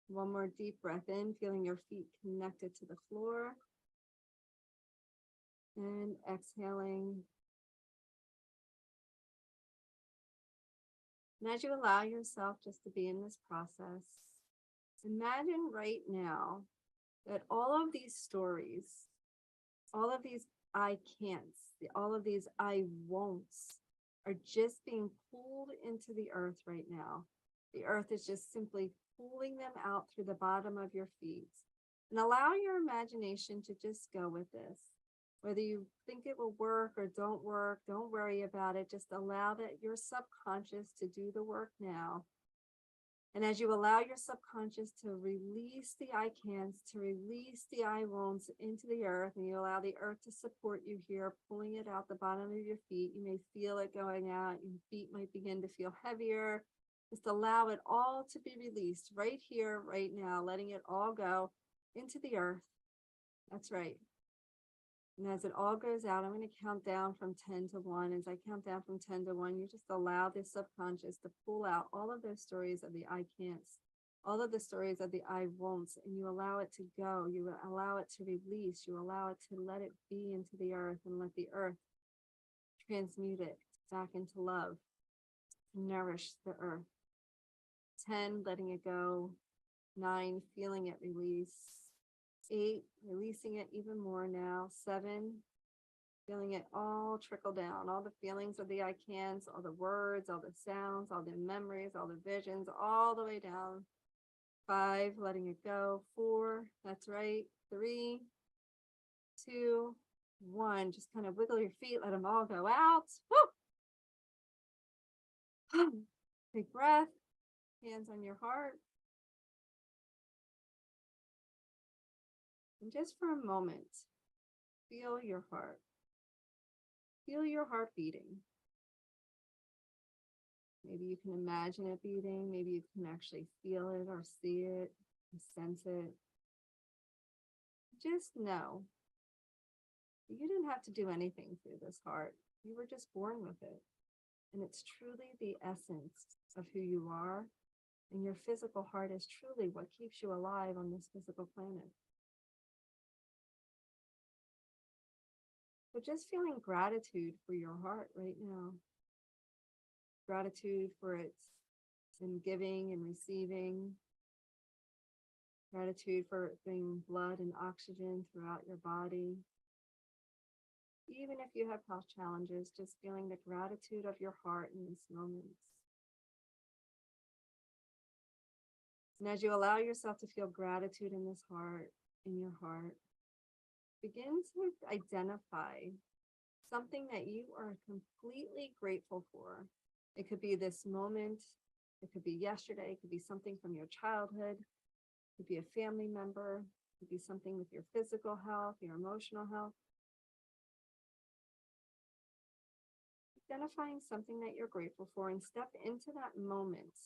S1: One more deep breath in, feeling your feet connected to the floor. And exhaling. And as you allow yourself just to be in this process, imagine right now that all of these stories, all of these I can'ts, all of these I won'ts are just being pulled into the earth right now. The earth is just simply pulling them out through the bottom of your feet. And allow your imagination to just go with this. Whether you think it will work or don't work, don't worry about it. Just allow that your subconscious to do the work now. And as you allow your subconscious to release the I can'ts, to release the I won'ts into the earth, and you allow the earth to support you here, pulling it out the bottom of your feet, you may feel it going out. Your feet might begin to feel heavier. Just allow it all to be released right here, right now, letting it all go into the earth. That's right. And as it all goes out, I'm going to count down from 10 to 1. As I count down from 10 to 1, you just allow the subconscious to pull out all of those stories of the I can'ts, all of the stories of the I won'ts, and you allow it to go. You allow it to release. You allow it to let it be into the earth and let the earth transmute it back into love, nourish the earth. 10, letting it go. 9, feeling it release. 8, releasing it even more now. 7, feeling it all trickle down. All the feelings of the I can'ts, all the words, all the sounds, all the memories, all the visions, all the way down. 5, letting it go. 4, that's right. 3, 2, 1. Just kind of wiggle your feet, let them all go out. Woo! Big breath. Hands on your heart. And just for a moment, feel your heart. Feel your heart beating. Maybe you can imagine it beating. Maybe you can actually feel it or see it, or sense it. Just know you didn't have to do anything through this heart. You were just born with it. And it's truly the essence of who you are. And your physical heart is truly what keeps you alive on this physical planet. So just feeling gratitude for your heart right now. Gratitude for its in giving and receiving. Gratitude for it bringing blood and oxygen throughout your body. Even if you have health challenges, just feeling the gratitude of your heart in these moments. And as you allow yourself to feel gratitude in this heart, in your heart, begin to identify something that you are completely grateful for. It could be this moment, it could be yesterday, it could be something from your childhood, it could be a family member, it could be something with your physical health, your emotional health. Identifying something that you're grateful for and step into that moment.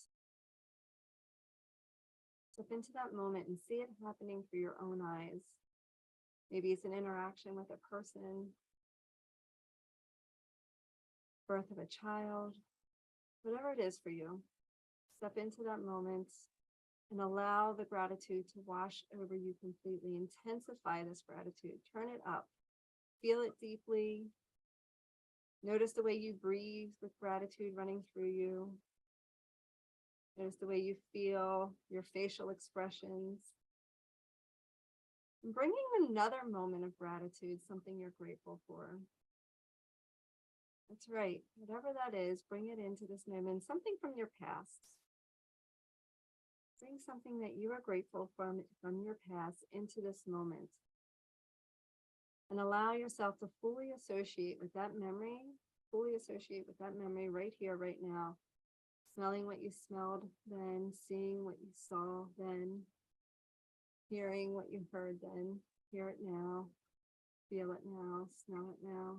S1: Step into that moment and see it happening through your own eyes. Maybe it's an interaction with a person, birth of a child, whatever it is for you. Step into that moment and allow the gratitude to wash over you completely. Intensify this gratitude. Turn it up. Feel it deeply. Notice the way you breathe with gratitude running through you. Notice the way you feel, your facial expressions. And bring in another moment of gratitude, something you're grateful for. That's right. Whatever that is, bring it into this moment, something from your past. Bring something that you are grateful from your past into this moment. And allow yourself to fully associate with that memory right here, right now. Smelling what you smelled then, seeing what you saw then, hearing what you heard then. Hear it now, feel it now, smell it now.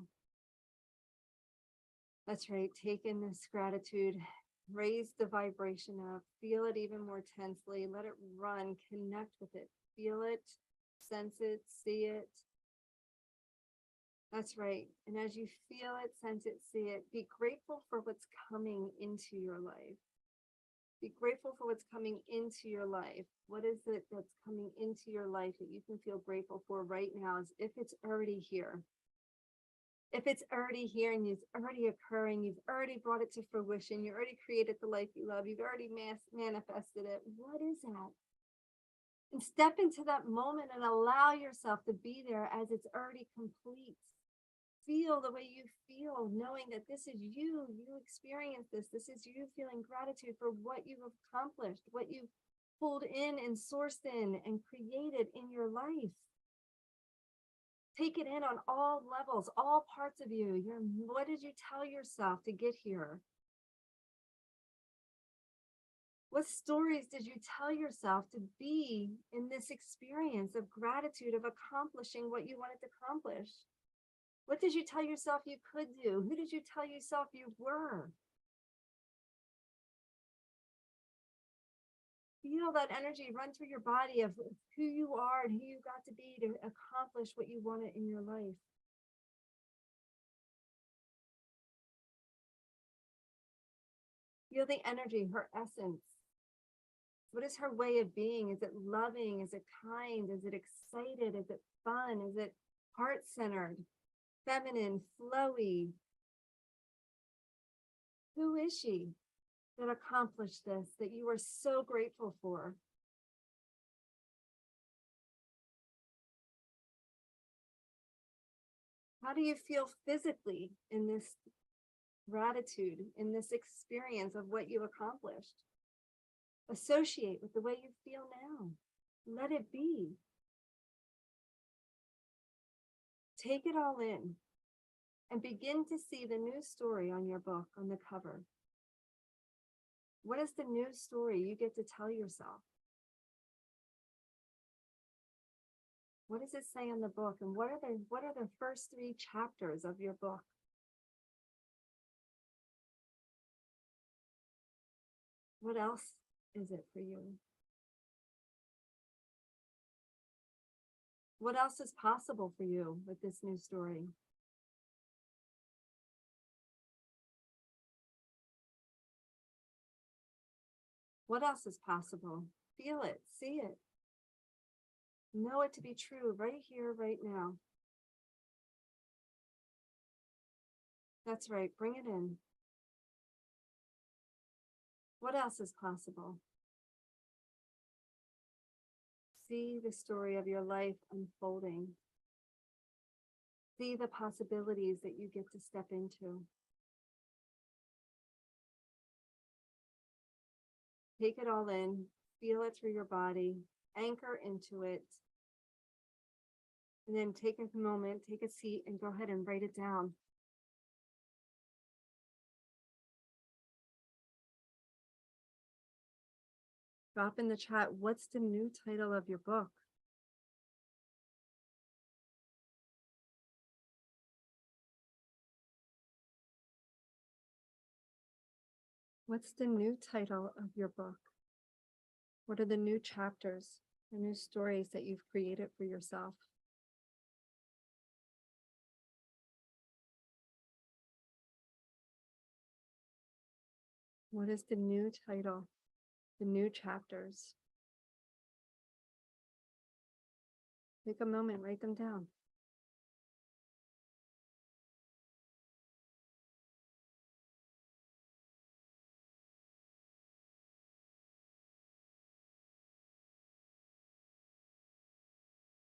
S1: That's right. Take in this gratitude, raise the vibration up, feel it even more tensely, let it run, connect with it, feel it, sense it, see it. That's right. And as you feel it, sense it, see it, be grateful for what's coming into your life. Be grateful for what's coming into your life. What is it that's coming into your life that you can feel grateful for right now, as if it's already here? If it's already here and it's already occurring, you've already brought it to fruition, you already created the life you love, you've already manifested it. What is that? And step into that moment and allow yourself to be there as it's already complete. Feel the way you feel, knowing that this is you. You experience this. This is you feeling gratitude for what you have accomplished, what you've pulled in and sourced in and created in your life. Take it in on all levels, all parts of you. What did you tell yourself to get here? What stories did you tell yourself to be in this experience of gratitude, of accomplishing what you wanted to accomplish? What did you tell yourself you could do? Who did you tell yourself you were? Feel that energy run through your body of who you are and who you got to be to accomplish what you wanted in your life. Feel the energy, her essence. What is her way of being? Is it loving? Is it kind? Is it excited? Is it fun? Is it heart-centered, feminine, flowy? Who is she that accomplished this, that you are so grateful for? How do you feel physically in this gratitude, in this experience of what you accomplished? Associate with the way you feel now. Let it be. Take it all in and begin to see the new story on your book, on the cover. What is the new story you get to tell yourself? What does it say on the book? And what are the first 3 chapters of your book? What else is it for you? What else is possible for you with this new story? What else is possible? Feel it, see it. Know it to be true right here, right now. That's right, bring it in. What else is possible? See the story of your life unfolding. See the possibilities that you get to step into. Take it all in, feel it through your body, anchor into it, and then take a moment, take a seat, and go ahead and write it down. Drop in the chat, what's the new title of your book? What's the new title of your book? What are the new chapters, the new stories that you've created for yourself? What is the new title, the new chapters? Take a moment, write them down.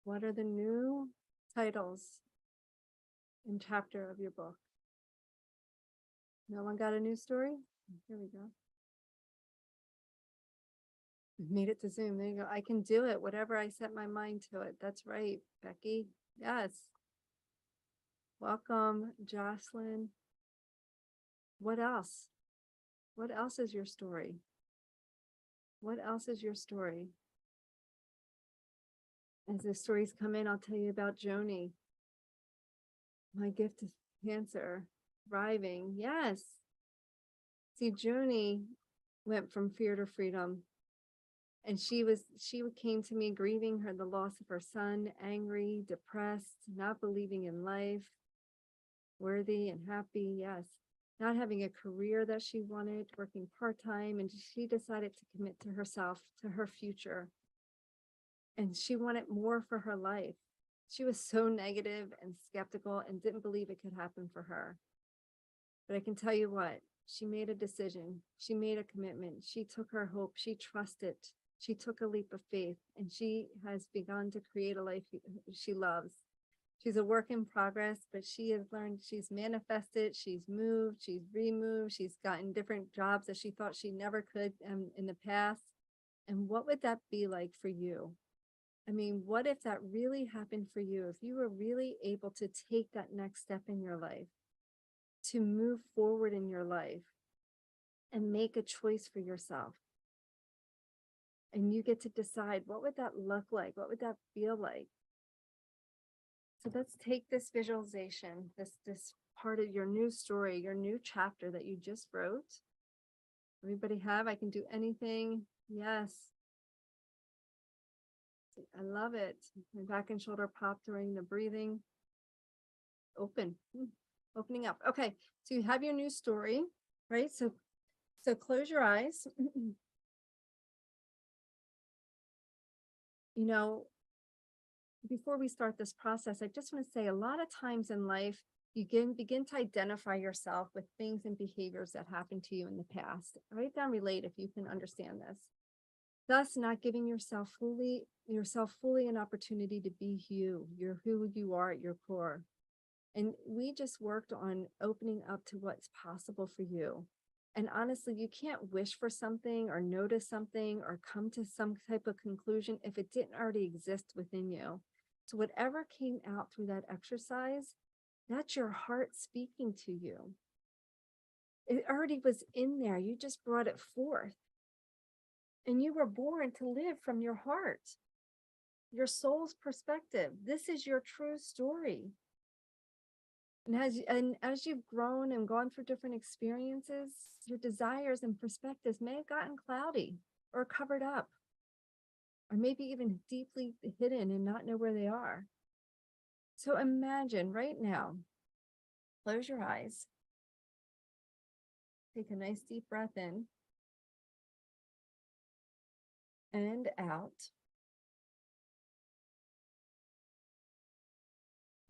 S1: What are the new titles and chapter of your book? No one got a new story? Here we go. Made it to Zoom. There you go. I can do it. Whatever I set my mind to it. That's right, Becky. Yes. Welcome, Jocelyn. What else? What else is your story? What else is your story? As the stories come in, I'll tell you about Joni. My gift is cancer, thriving. Yes. See, Joni went from fear to freedom. And she came to me grieving the loss of her son, angry, depressed, not believing in life, worthy and happy. Yes. Not having a career that she wanted, working part-time. And she decided to commit to herself, to her future. And she wanted more for her life. She was so negative and skeptical and didn't believe it could happen for her. But I can tell you what, she made a decision. She made a commitment. She took her hope. She trusted. She took a leap of faith, and she has begun to create a life she loves. She's a work in progress, but she has learned, she's manifested, she's moved, she's removed, she's gotten different jobs that she thought she never could in the past. And what would that be like for you? I mean, what if that really happened for you? If you were really able to take that next step in your life, to move forward in your life and make a choice for yourself. And you get to decide, what would that look like? What would that feel like? So let's take this visualization, this part of your new story, your new chapter that you just wrote. Everybody have, I can do anything. Yes. I love it. My back and shoulder pop during the breathing. Opening up. Okay. So you have your new story, right? So close your eyes. You know, before we start this process, I just want to say a lot of times in life, you begin to identify yourself with things and behaviors that happened to you in the past. Write down relate if you can understand this. Thus, not giving yourself fully an opportunity to be you. You're who you are at your core. And we just worked on opening up to what's possible for you. And honestly, you can't wish for something or notice something or come to some type of conclusion if it didn't already exist within you. So whatever came out through that exercise, that's your heart speaking to you. It already was in there. You just brought it forth. And you were born to live from your heart, your soul's perspective. This is your true story. And as you've grown and gone through different experiences, your desires and perspectives may have gotten cloudy or covered up, or maybe even deeply hidden and not know where they are. So imagine right now, close your eyes, take a nice deep breath in and out.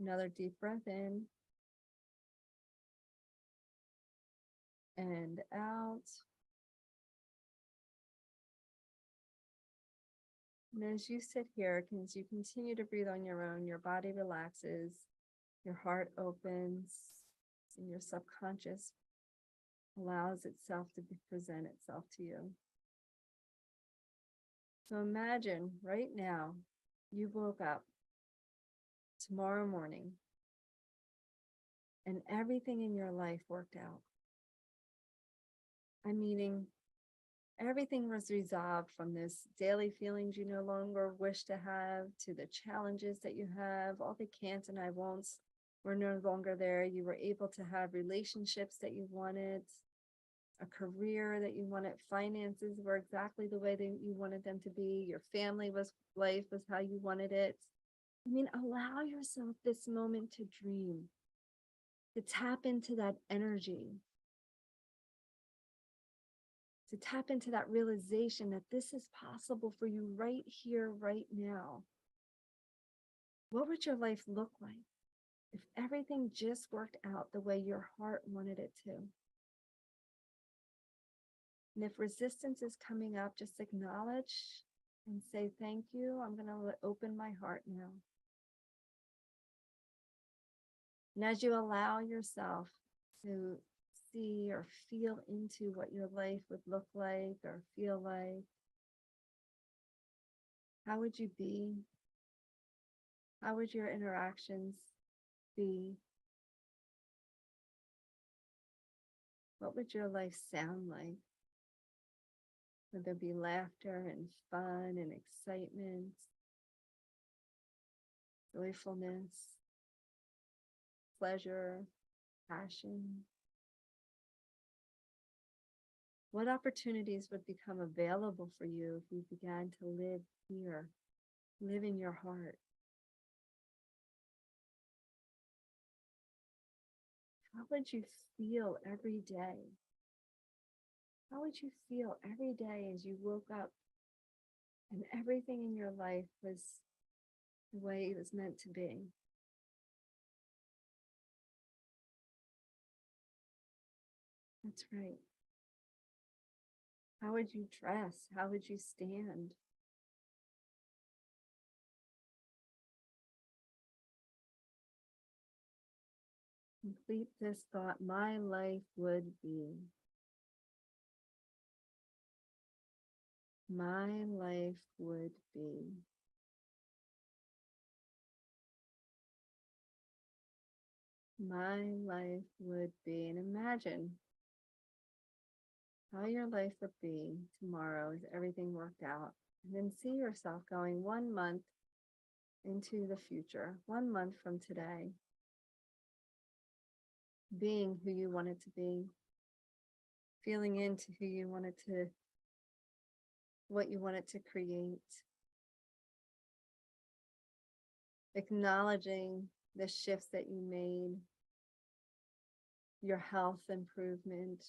S1: Another deep breath in and out. And as you sit here, as you continue to breathe on your own, your body relaxes, your heart opens, and your subconscious allows itself to present itself to you. So imagine right now, you woke up tomorrow morning and everything in your life worked out. I'm meaning everything was resolved, from this daily feelings you no longer wish to have to the challenges that you have. All the can'ts and I won'ts were no longer there. You were able to have relationships that you wanted, a career that you wanted, finances were exactly the way that you wanted them to be. Your family life was how you wanted it. I mean, allow yourself this moment to dream, to tap into that energy, to tap into that realization that this is possible for you right here, right now. What would your life look like if everything just worked out the way your heart wanted it to? And if resistance is coming up, just acknowledge and say, thank you. I'm going to open my heart now. And as you allow yourself to see or feel into what your life would look like or feel like, how would you be? How would your interactions be? What would your life sound like? Would there be laughter and fun and excitement, joyfulness, pleasure, passion? What opportunities would become available for you if you began to live here, live in your heart? How would you feel every day? How would you feel every day as you woke up and everything in your life was the way it was meant to be? That's right. How would you dress? How would you stand? Complete this thought. My life would be. My life would be. My life would be. And imagine how your life would be tomorrow as everything worked out. And then see yourself going 1 month into the future, 1 month from today, being who you wanted to be, feeling into who you wanted to, what you wanted to create, acknowledging the shifts that you made, your health improvement,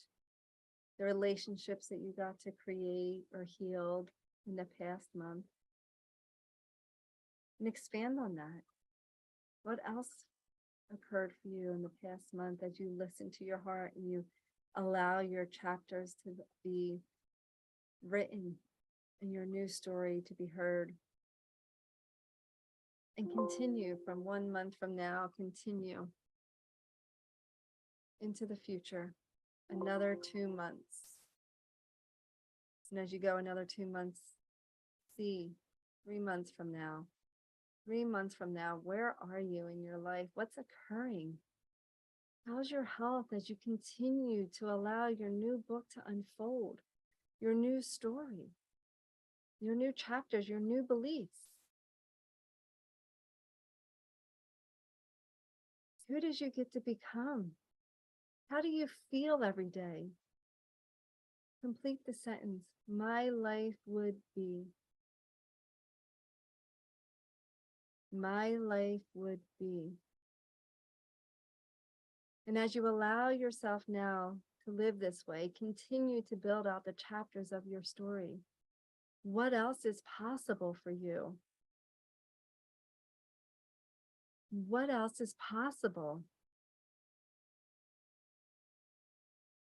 S1: the relationships that you got to create or healed in the past month, and expand on that. What else occurred for you in the past month as you listen to your heart and you allow your chapters to be written and your new story to be heard? And continue from 1 month from now, continue into the future, another 2 months. And as you go another 2 months, see 3 months from now, 3 months from now, where are you in your life? What's occurring? How's your health as you continue to allow your new book to unfold, your new story, your new chapters, your new beliefs? Who did you get to become? How do you feel every day? Complete the sentence. My life would be. My life would be. And as you allow yourself now to live this way, continue to build out the chapters of your story. What else is possible for you? What else is possible?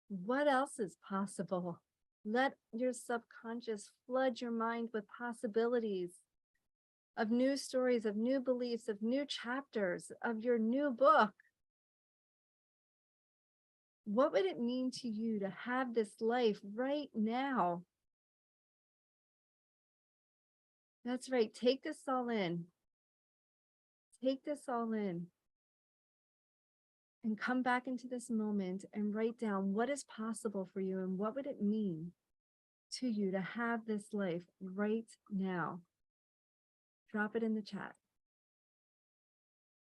S1: What else is possible? Let your subconscious flood your mind with possibilities of new stories, of new beliefs, of new chapters, of your new book. What would it mean to you to have this life right now? That's right. Take this all in. Take this all in. And come back into this moment and write down what is possible for you and what would it mean to you to have this life right now. Drop it in the chat.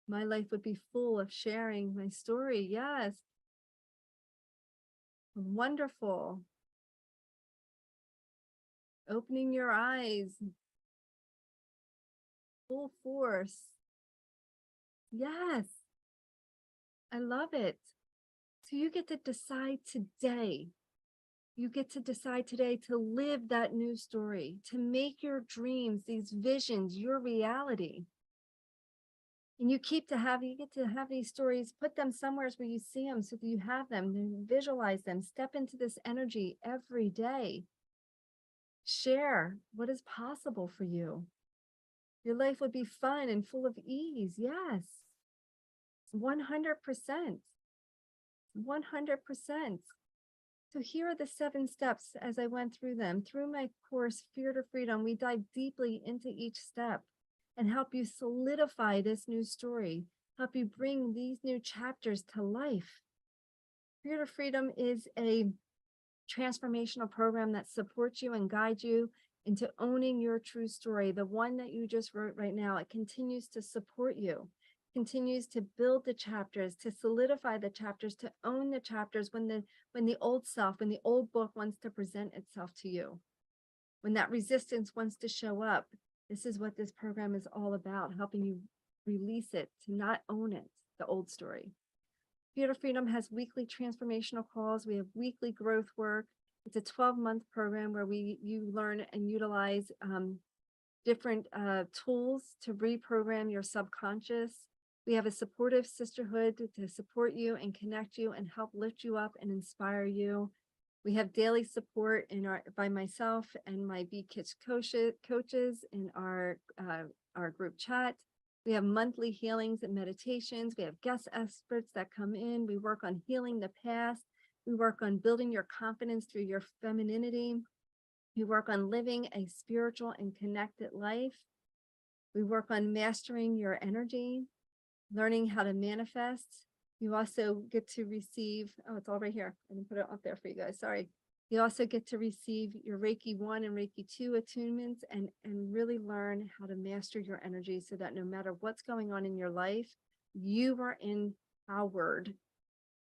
S1: My life would be full of sharing my story. Yes. Wonderful. Opening your eyes. Full force. Yes. I love it. So you get to decide today. You get to decide today to live that new story, to make your dreams, these visions, your reality. And you get to have these stories, put them somewhere where you see them so that you have them, visualize them, step into this energy every day. Share what is possible for you. Your life would be fun and full of ease. Yes, 100%. 100%. So here are the 7 steps as I went through them. Through my course, Fear to Freedom, we dive deeply into each step and help you solidify this new story, help you bring these new chapters to life. Fear to Freedom is a transformational program that supports you and guides you into owning your true story. The one that you just wrote right now, it continues to support you, continues to build the chapters, to solidify the chapters, to own the chapters when the old self, when the old book wants to present itself to you, when that resistance wants to show up. This is what this program is all about, helping you release it, to not own it, the old story. Fear to Freedom has weekly transformational calls. We have weekly growth work. It's a 12-month program where you learn and utilize different tools to reprogram your subconscious. We have a supportive sisterhood to support you and connect you and help lift you up and inspire you. We have daily support by myself and my Be Kids coaches in our group chat. We have monthly healings and meditations. We have guest experts that come in. We work on healing the past. We work on building your confidence through your femininity. We work on living a spiritual and connected life. We work on mastering your energy, learning how to manifest. You also get to receive, oh, it's all right here. I didn't put it up there for you guys, sorry. You also get to receive your Reiki 1 and Reiki 2 attunements and really learn how to master your energy so that no matter what's going on in your life, you are empowered.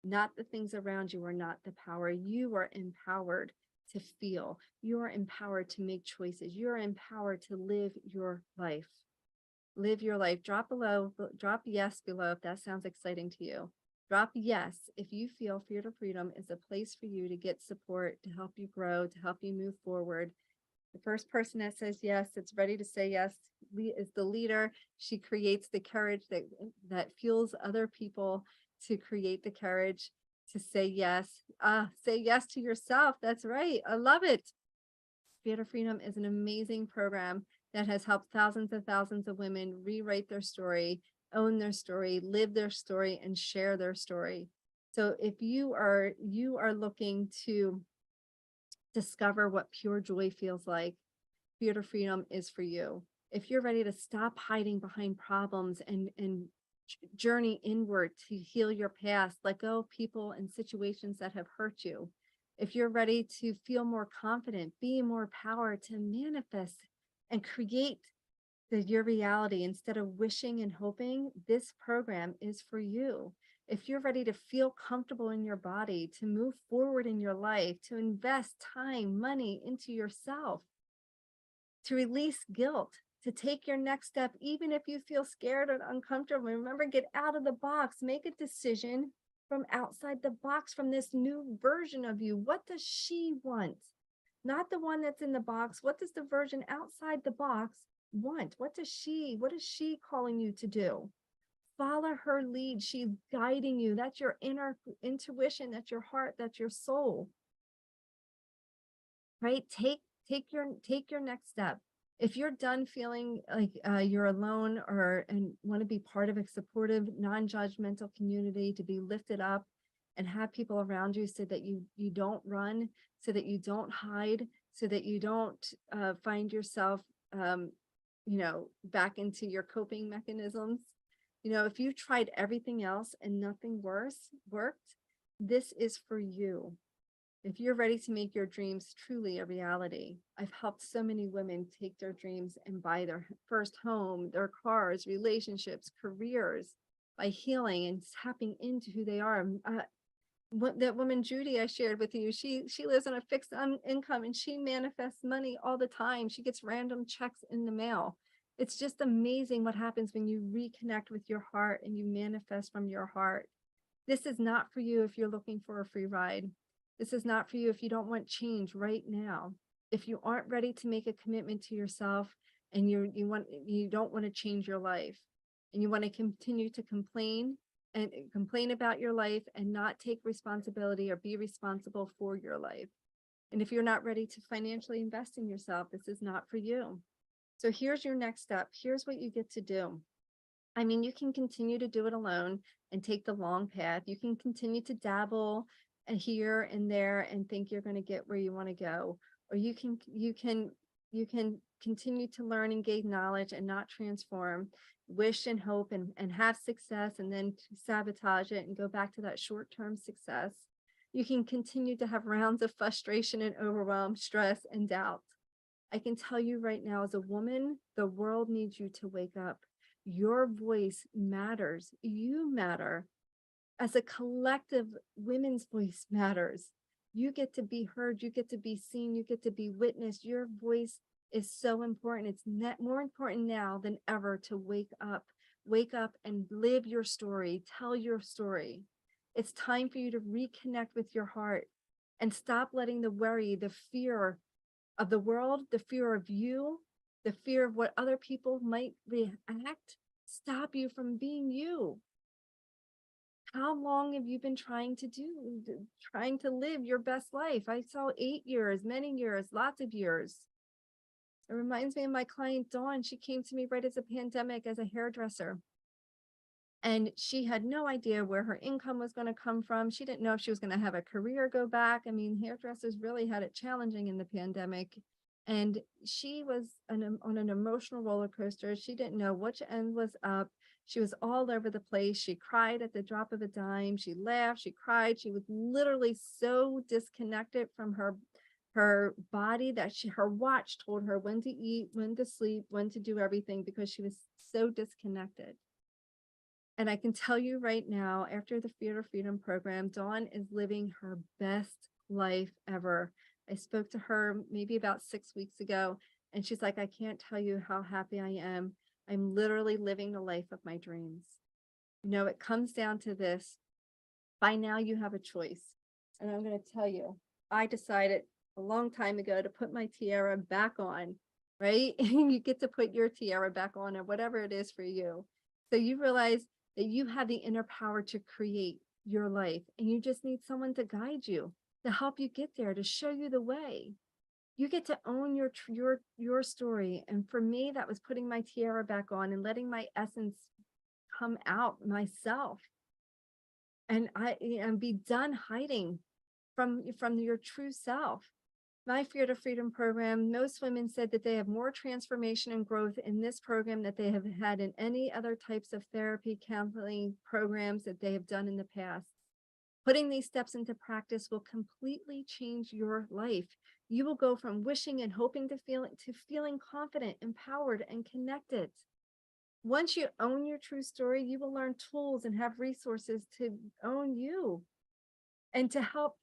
S1: Not the things around you are not the power. You are empowered to feel. You are empowered to make choices. You are empowered to live your life. Live your life. Drop yes below if that sounds exciting to you. Drop yes if you feel Fear to Freedom is a place for you to get support, to help you grow, to help you move forward. The first person that says yes, that's ready to say yes, is the leader. She creates the courage that fuels other people to create the courage to say yes. Say yes to yourself. That's right. I love it. Fear to Freedom is an amazing program that has helped thousands of women rewrite their story, own their story, live their story, and share their story. So if you are looking to discover what pure joy feels like, Fear to Freedom is for you. If you're ready to stop hiding behind problems and journey inward to heal your past, let go of people and situations that have hurt you. If you're ready to feel more confident, be more power to manifest and create your reality instead of wishing and hoping, this program is for you. If you're ready to feel comfortable in your body, to move forward in your life, to invest time, money into yourself, to release guilt, to take your next step, even if you feel scared or uncomfortable. Remember, get out of the box, make a decision from outside the box, from this new version of you. What does she want? Not the one that's in the box. What does the version outside the box want? What is she calling you to do? Follow her lead. She's guiding you. That's your inner intuition. That's your heart. That's your soul. Right? Take your next step. If you're done feeling like you're alone and want to be part of a supportive, non-judgmental community, to be lifted up and have people around you so that you don't run, so that you don't hide, so that you don't find yourself, back into your coping mechanisms. If you tried everything else and nothing worked, this is for you. If you're ready to make your dreams truly a reality, I've helped so many women take their dreams and buy their first home, their cars, relationships, careers, by healing and tapping into who they are. That woman, Judy, I shared with you, she lives on a fixed income and she manifests money all the time. She gets random checks in the mail. It's just amazing what happens when you reconnect with your heart and you manifest from your heart. This is not for you if you're looking for a free ride. This is not for you if you don't want change right now. If you aren't ready to make a commitment to yourself and you don't want to change your life, and you want to continue to complain about your life and not take responsibility or be responsible for your life, And if you're not ready to financially invest in yourself, this is not for you. So here's your next step. Here's what you get to do. I mean, you can continue to do it alone and take the long path. You can continue to dabble here and there and think you're going to get where you want to go. Or you can continue to learn and gain knowledge and not transform, wish and hope and have success, and then sabotage it and go back to that short-term success. You can continue to have rounds of frustration and overwhelm, stress and doubt. I can tell you right now, as a woman, the world needs you to wake up. Your voice matters. You matter. As a collective, women's voice matters. You get to be heard. You get to be seen. You get to be witnessed. Your voice is so important. It's more important now than ever to wake up. Wake up and live your story. Tell your story. It's time for you to reconnect with your heart and stop letting the worry, the fear of the world, the fear of you, the fear of what other people might react, stop you from being you. How long have you been trying to live your best life? I saw 8 years, many years, lots of years. It reminds me of my client, Dawn. She came to me right as a pandemic as a hairdresser. And she had no idea where her income was going to come from. She didn't know if she was going to have a career go back. I mean, hairdressers really had it challenging in the pandemic. And she was on an emotional roller coaster. She didn't know which end was up. She was all over the place. She cried at the drop of a dime. She laughed, she cried. She was literally so disconnected from her body that her watch told her when to eat, when to sleep, when to do everything, because she was so disconnected. And I can tell you right now, after the Fear to Freedom program, Dawn is living her best life ever. I spoke to her maybe about 6 weeks ago, and she's like, I can't tell you how happy I am. I'm literally living the life of my dreams. You know, it comes down to this. By now you have a choice. And I'm going to tell you, I decided a long time ago to put my tiara back on, right? You get to put your tiara back on, or whatever it is for you. So you realize that you have the inner power to create your life, and you just need someone to guide you, to help you get there, to show you the way. You get to own your story. And for me, that was putting my tiara back on and letting my essence come out myself. And be done hiding from your true self. My Fear to Freedom program, most women said that they have more transformation and growth in this program that they have had in any other types of therapy, counseling programs that they have done in the past. Putting these steps into practice will completely change your life. You will go from wishing and hoping to feeling confident, empowered, and connected. Once you own your true story, you will learn tools and have resources to own you and to help.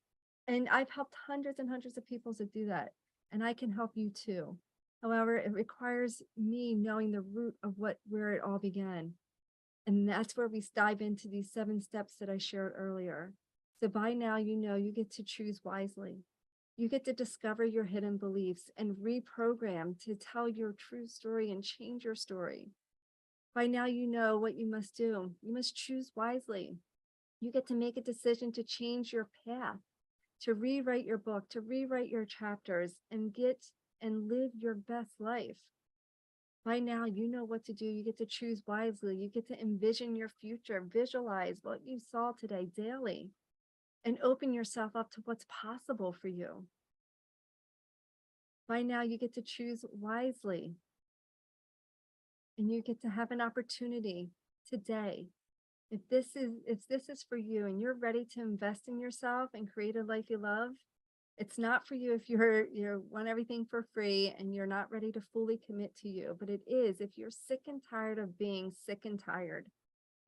S1: And I've helped hundreds and hundreds of people to do that. And I can help you too. However, it requires me knowing the root of where it all began. And that's where we dive into these 7 steps that I shared earlier. So by now, you know, you get to choose wisely. You get to discover your hidden beliefs and reprogram to tell your true story and change your story. By now, you know what you must do. You must choose wisely. You get to make a decision to change your path, to rewrite your book, to rewrite your chapters, and get and live your best life. By now, you know what to do. You get to choose wisely. You get to envision your future, visualize what you saw today daily, and open yourself up to what's possible for you. By now, you get to choose wisely. And you get to have an opportunity today. If this is for you and you're ready to invest in yourself and create a life you love, it's not for you if you want everything for free and you're not ready to fully commit to you. But it is if you're sick and tired of being sick and tired.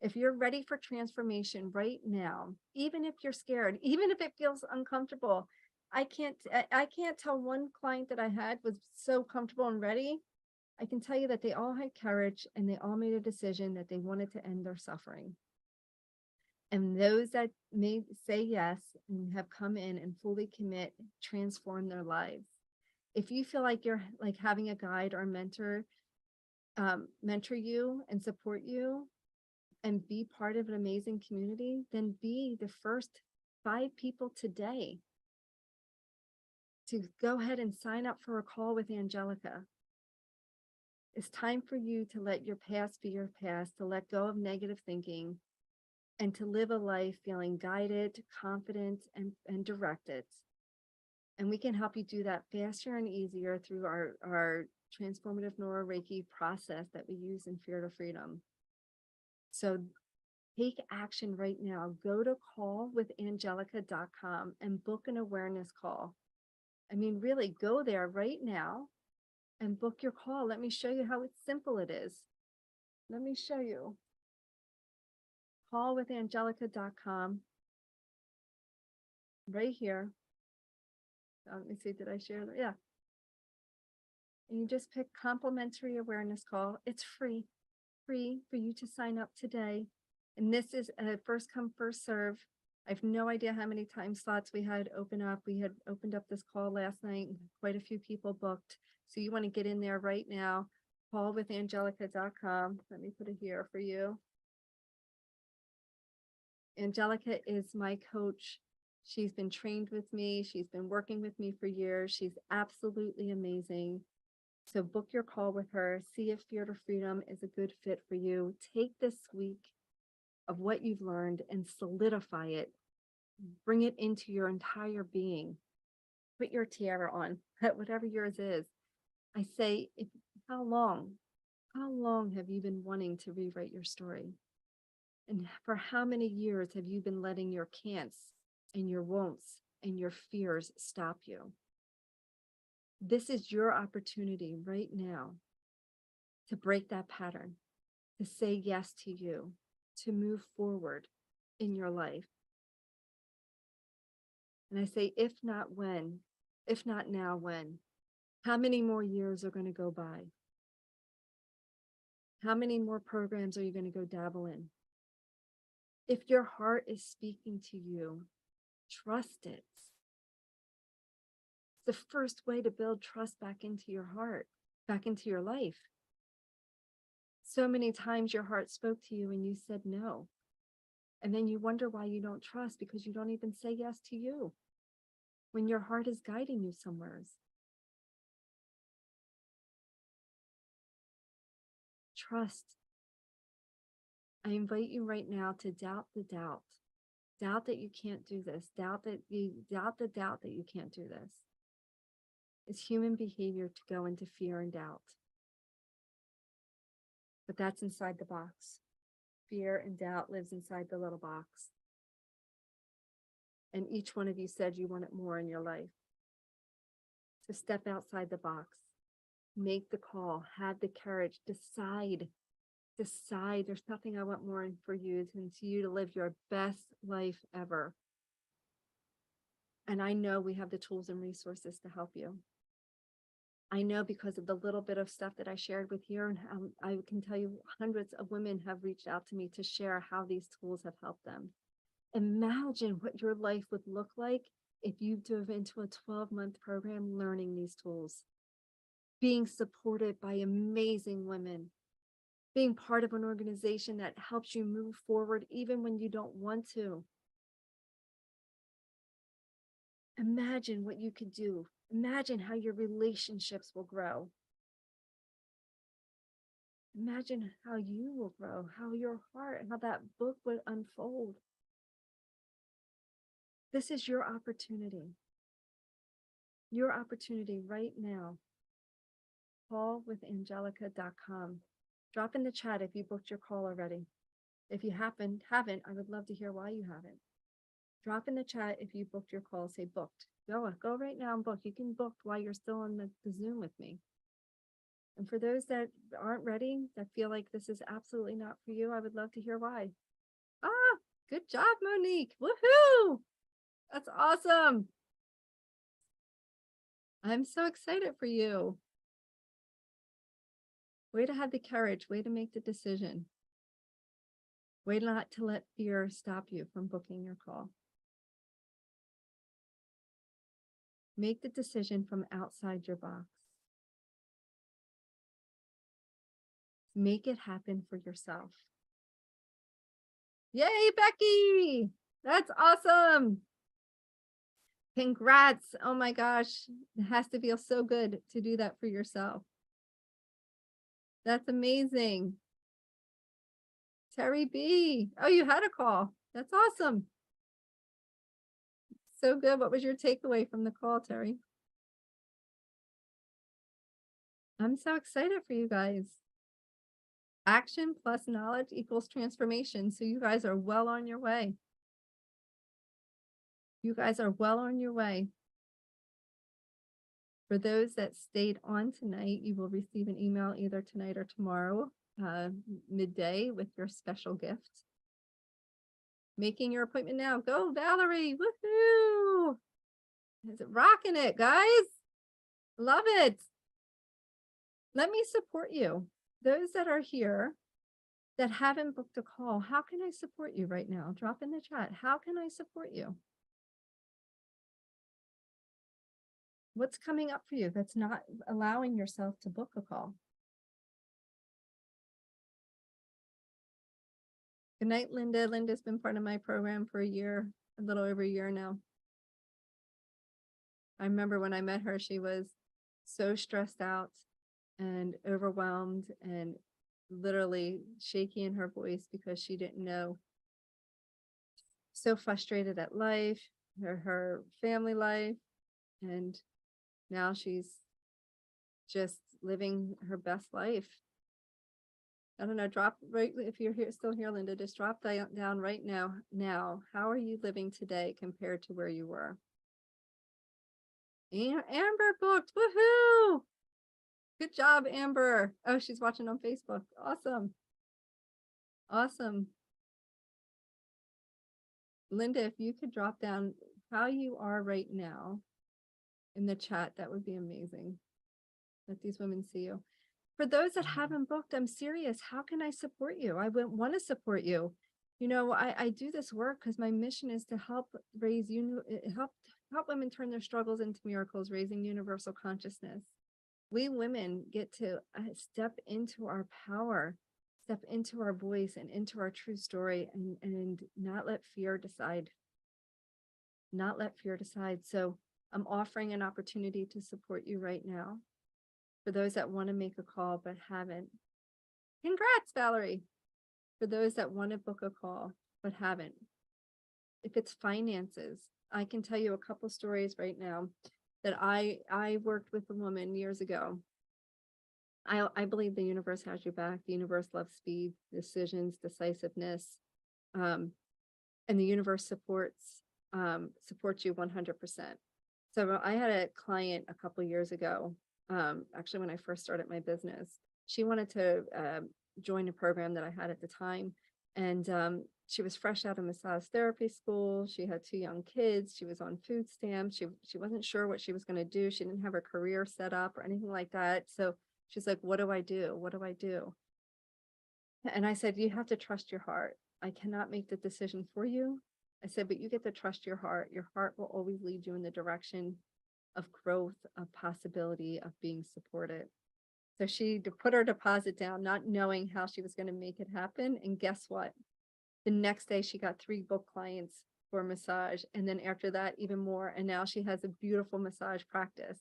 S1: If you're ready for transformation right now, even if you're scared, even if it feels uncomfortable, I can't tell one client that I had was so comfortable and ready. I can tell you that they all had courage and they all made a decision that they wanted to end their suffering. And those that may say yes and have come in and fully commit, transform their lives. If you feel like you're like having a guide or mentor you and support you and be part of an amazing community, then be the first 5 people today to go ahead and sign up for a call with Angelica. It's time for you to let your past be your past, to let go of negative thinking, and to live a life feeling guided, confident, and directed. And we can help you do that faster and easier through our transformative neuro Reiki process that we use in Fear to Freedom. So take action right now. Go to callwithangelica.com and book an awareness call. I mean, really go there right now and book your call. Let me show you how simple it is. Let me show you. Callwithangelica.com. Right here. Let me see, did I share that? Yeah. And you just pick complimentary awareness call. It's free for you to sign up today. And this is a first come, first serve. I have no idea how many time slots we had open up. We had opened up this call last night and quite a few people booked. So you want to get in there right now. Callwithangelica.com. Let me put it here for you. Angelica is my coach. She's been trained with me. She's been working with me for years. She's absolutely amazing. So book your call with her. See if Fear to Freedom is a good fit for you. Take this week of what you've learned and solidify it. Bring it into your entire being. Put your tiara on, whatever yours is. I say, how long have you been wanting to rewrite your story? And for how many years have you been letting your can'ts and your won'ts and your fears stop you? This is your opportunity right now to break that pattern, to say yes to you, to move forward in your life. And I say, if not when, if not now, when? How many more years are going to go by? How many more programs are you going to go dabble in? If your heart is speaking to you, trust it. It's the first way to build trust back into your heart, back into your life. So many times your heart spoke to you and you said no. And then you wonder why you don't trust, because you don't even say yes to you when your heart is guiding you somewhere. Trust. I invite you right now to doubt the doubt. Doubt that you can't do this. Doubt the doubt that you can't do this. It's human behavior to go into fear and doubt. But that's inside the box. Fear and doubt lives inside the little box. And each one of you said you want it more in your life. So step outside the box. Make the call. Have the courage. Decide. There's nothing I want more for you than you to live your best life ever. And I know we have the tools and resources to help you. I know because of the little bit of stuff that I shared with you, and I can tell you hundreds of women have reached out to me to share how these tools have helped them. Imagine what your life would look like if you dove into a 12-month program learning these tools, being supported by amazing women, being part of an organization that helps you move forward even when you don't want to. Imagine what you could do. Imagine how your relationships will grow. Imagine how you will grow, how your heart, how that book would unfold. This is your opportunity. Your opportunity right now. Callwithangelica.com. Drop in the chat if you booked your call already. If you haven't, I would love to hear why you haven't. Drop in the chat if you booked your call. Say booked. Go right now and book. You can book while you're still on the Zoom with me. And for those that aren't ready, that feel like this is absolutely not for you, I would love to hear why. Good job, Monique. Woohoo! That's awesome. I'm so excited for you. Way to have the courage. Way to make the decision. Way not to let fear stop you from booking your call. Make the decision from outside your box. Make it happen for yourself. Yay, Becky! That's awesome. Congrats. Oh my gosh. It has to feel so good to do that for yourself. That's amazing. Terry B. Oh, you had a call. That's awesome. So good. What was your takeaway from the call, Terry? I'm so excited for you guys. Action plus knowledge equals transformation. So you guys are well on your way. You guys are well on your way. For those that stayed on tonight, you will receive an email either tonight or tomorrow, midday, with your special gift. Making your appointment now. Go, Valerie. Woohoo! Is it rocking it, guys? Love it. Let me support you. Those that are here that haven't booked a call, how can I support you right now? Drop in the chat. How can I support you? What's coming up for you that's not allowing yourself to book a call? Good night, Linda. Linda's been part of my program for a year, a little over a year now. I remember when I met her, she was so stressed out and overwhelmed and literally shaky in her voice because she didn't know. So frustrated at life, her family life, and now she's just living her best life. I don't know, drop right, if you're here, still here, Linda, just drop down right now. Now, how are you living today compared to where you were? Amber booked, woohoo! Good job, Amber. Oh, she's watching on Facebook. Awesome. Awesome. Linda, if you could drop down how you are right now in the chat, that would be amazing. Let these women see you. For those that haven't booked, I'm serious. How can I support you? I would want to support you. You know, I do this work because my mission is to help help women turn their struggles into miracles, raising universal consciousness. We women get to step into our power, step into our voice and into our true story, and not let fear decide. Not let fear decide. So I'm offering an opportunity to support you right now. For those that want to make a call but haven't. Congrats, Valerie. For those that want to book a call but haven't. If it's finances, I can tell you a couple stories right now that I worked with a woman years ago. I believe the universe has your back. The universe loves speed, decisions, decisiveness, and the universe supports you 100%. So I had a client a couple years ago, actually when I first started my business. She wanted to join a program that I had at the time, and she was fresh out of massage therapy school. She had 2 young kids. She was on food stamps. She wasn't sure what she was going to do. She didn't have her career set up or anything like that. So she's like, what do I do? What do I do? And I said, you have to trust your heart. I cannot make the decision for you. I said, but you get to trust your heart. Your heart will always lead you in the direction of growth, of possibility, of being supported. So she put her deposit down, not knowing how she was going to make it happen. And guess what? The next day she got 3 book clients for massage. And then after that, even more. And now she has a beautiful massage practice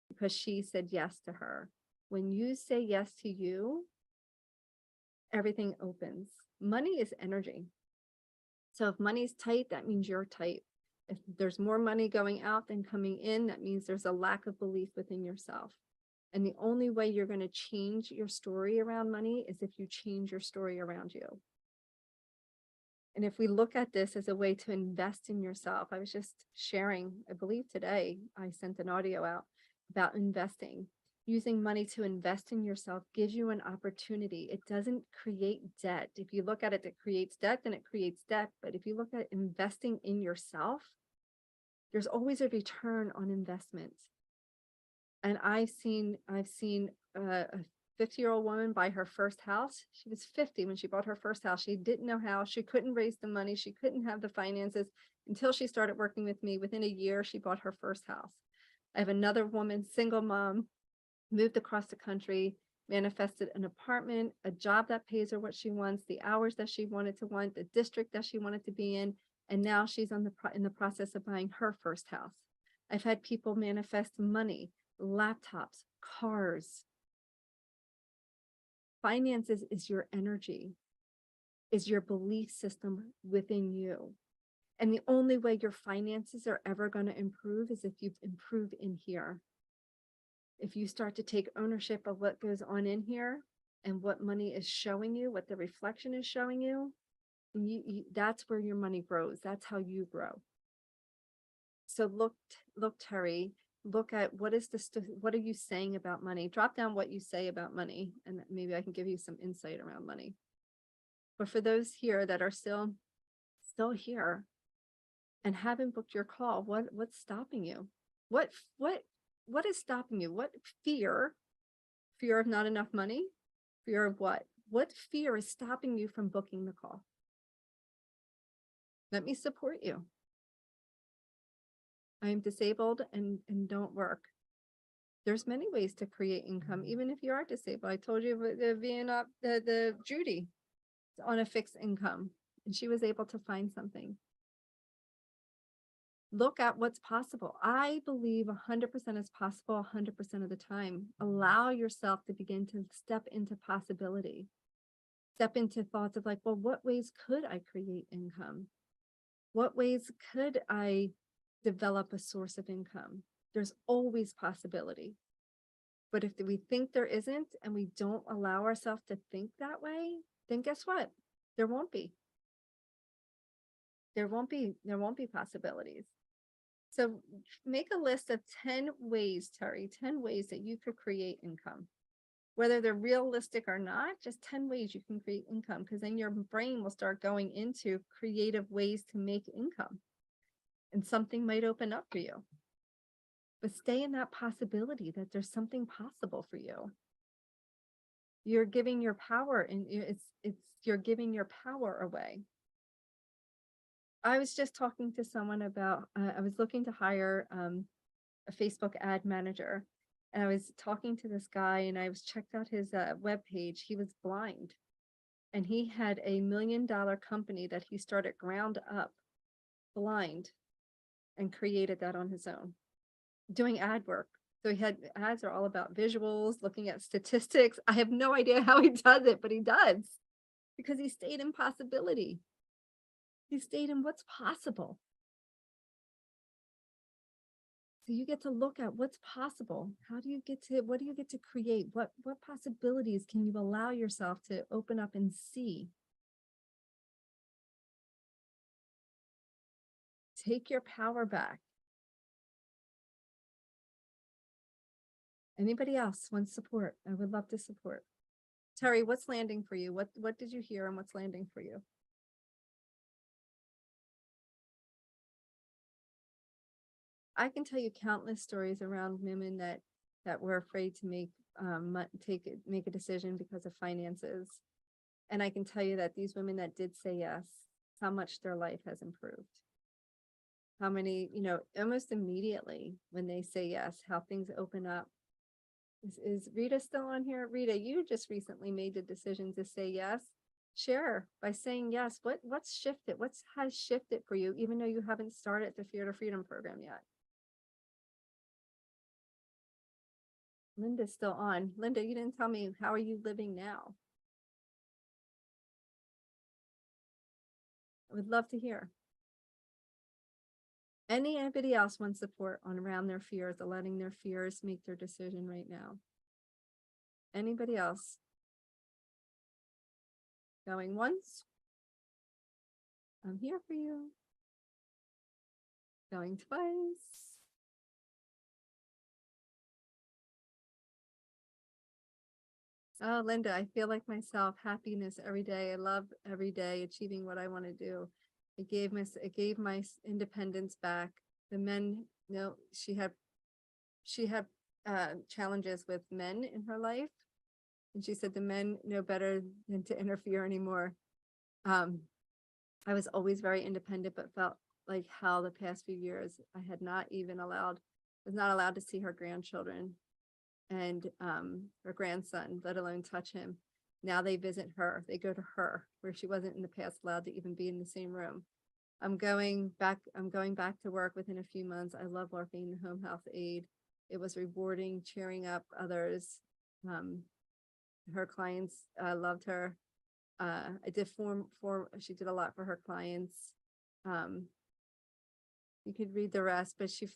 S1: because she said yes to her. When you say yes to you, everything opens. Money is energy. So if money's tight, that means you're tight. If there's more money going out than coming in, that means there's a lack of belief within yourself. And the only way you're going to change your story around money is if you change your story around you. And if we look at this as a way to invest in yourself, I was just sharing, I believe today, I sent an audio out about investing. Using money to invest in yourself gives you an opportunity. It doesn't create debt. If you look at it, that creates debt, then it creates debt. But if you look at investing in yourself, there's always a return on investment. And I've seen a 50-year-old woman buy her first house. She was 50 when she bought her first house. She didn't know how. She couldn't raise the money. She couldn't have the finances until she started working with me. Within a year, she bought her first house. I have another woman, single mom, moved across the country, manifested an apartment, a job that pays her what she wants, the hours that she wanted to want, the district that she wanted to be in, and now she's in the process of buying her first house. I've had people manifest money, laptops, cars. Finances is your energy, is your belief system within you. And the only way your finances are ever going to improve is if you improve in here. If you start to take ownership of what goes on in here and what money is showing you, what the reflection is showing you, that's where your money grows. That's how you grow. So look, Terry, look at what are you saying about money? Drop down what you say about money, and maybe I can give you some insight around money. But for those here that are still here and haven't booked your call, what's stopping you? What is stopping you? What fear? Fear of not enough money? Fear of what? What fear is stopping you from booking the call? Let me support you. I am disabled and don't work. There's many ways to create income, even if you are disabled. I told you the Judy on a fixed income, and she was able to find something. Look at what's possible. I believe 100% is possible 100% of the time. Allow yourself to begin to step into possibility. Step into thoughts of like, well, what ways could I create income? What ways could I develop a source of income? There's always possibility. But if we think there isn't and we don't allow ourselves to think that way, then guess what? There won't be. There won't be possibilities. So make a list of 10 ways, Terry, 10 ways that you could create income. Whether they're realistic or not, just 10 ways you can create income, because then your brain will start going into creative ways to make income. And something might open up for you. But stay in that possibility that there's something possible for you. You're giving your power, and you're giving your power away. I was just talking to someone about, I was looking to hire a Facebook ad manager. And I was talking to this guy, and I was checked out his webpage. He was blind, and he had $1 million company that he started ground up, blind, and created that on his own, doing ad work. So he had ads are all about visuals, looking at statistics. I have no idea how he does it, but he does, because he stayed in possibility. He stayed in what's possible. So you get to look at what's possible. What do you get to create? What possibilities can you allow yourself to open up and see? Take your power back. Anybody else wants support? I would love to support. Terry, what's landing for you? What did you hear, and what's landing for you? I can tell you countless stories around women that were afraid to make a decision because of finances. And I can tell you that these women that did say yes, how much their life has improved. How many, almost immediately when they say yes, how things open up. Is Rita still on here? Rita, you just recently made the decision to say yes. Share by saying yes. What's shifted? What has shifted for you, even though you haven't started the Fear to Freedom program yet? Linda's still on. Linda, you didn't tell me, how are you living now? I would love to hear. Anybody else wants support on around their fears, or letting their fears make their decision right now? Anybody else? Going once? I'm here for you. Going twice. Oh, Linda, I feel like myself, happiness every day. I love every day achieving what I want to do. It gave my independence back. The men, she had challenges with men in her life. And she said the men know better than to interfere anymore. I was always very independent, but felt like hell the past few years. I was not allowed to see her grandchildren and her grandson, let alone touch him. Now they visit her. They go to her, where she wasn't in the past allowed to even be in the same room. I'm going back to work within a few months. I love working in home health aid. It was rewarding, cheering up others. Her clients loved her. I did she did a lot for her clients. You could read the rest, but she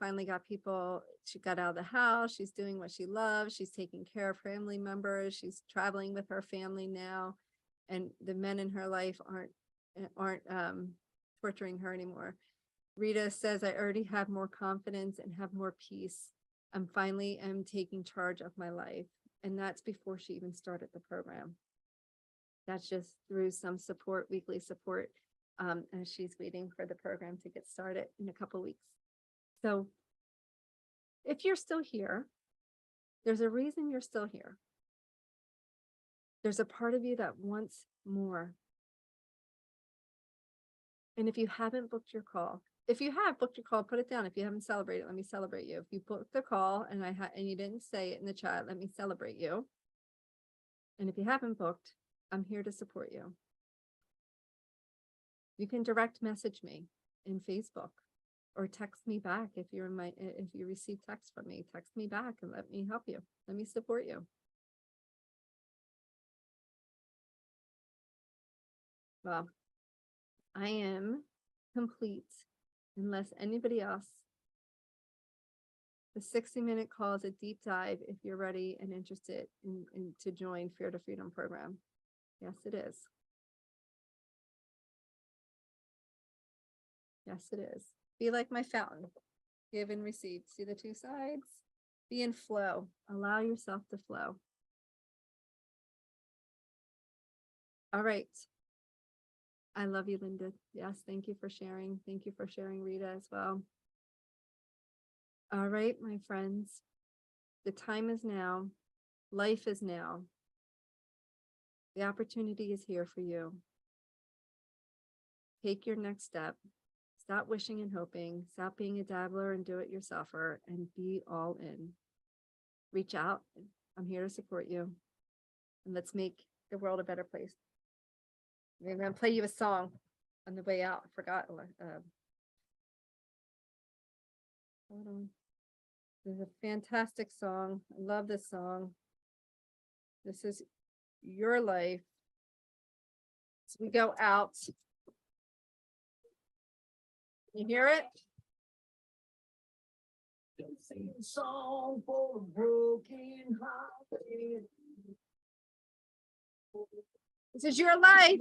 S1: finally got people, she got out of the house. She's doing what she loves. She's taking care of family members. She's traveling with her family now. And the men in her life aren't torturing her anymore. Rita says, I already have more confidence and have more peace. I'm finally taking charge of my life. And that's before she even started the program. That's just through some support, weekly support. As she's waiting for the program to get started in a couple weeks. So if you're still here, there's a reason you're still here. There's a part of you that wants more. And if you haven't booked your call, if you have booked your call, put it down. If you haven't celebrated, let me celebrate you. If you booked the call and and you didn't say it in the chat, let me celebrate you. And if you haven't booked, I'm here to support you. You can direct message me in Facebook or text me back if you receive text from me. Text me back and let me help you. Let me support you. Well, I am complete unless anybody else. The 60-minute call is a deep dive if you're ready and interested in to join Fear to Freedom program. Yes, it is. Yes, it is. Be like my fountain. Give and receive. See the two sides? Be in flow. Allow yourself to flow. All right. I love you, Linda. Yes, thank you for sharing. Thank you for sharing, Rita, as well. All right, my friends. The time is now. Life is now. The opportunity is here for you. Take your next step. Stop wishing and hoping. Stop being a dabbler and do-it-yourselfer and be all in. Reach out. I'm here to support you. And let's make the world a better place. We're going to play you a song on the way out. I forgot. Hold on. This is a fantastic song. I love this song. This is your life. As we go out. You hear it? Sing a song for a broken heart. This is your life.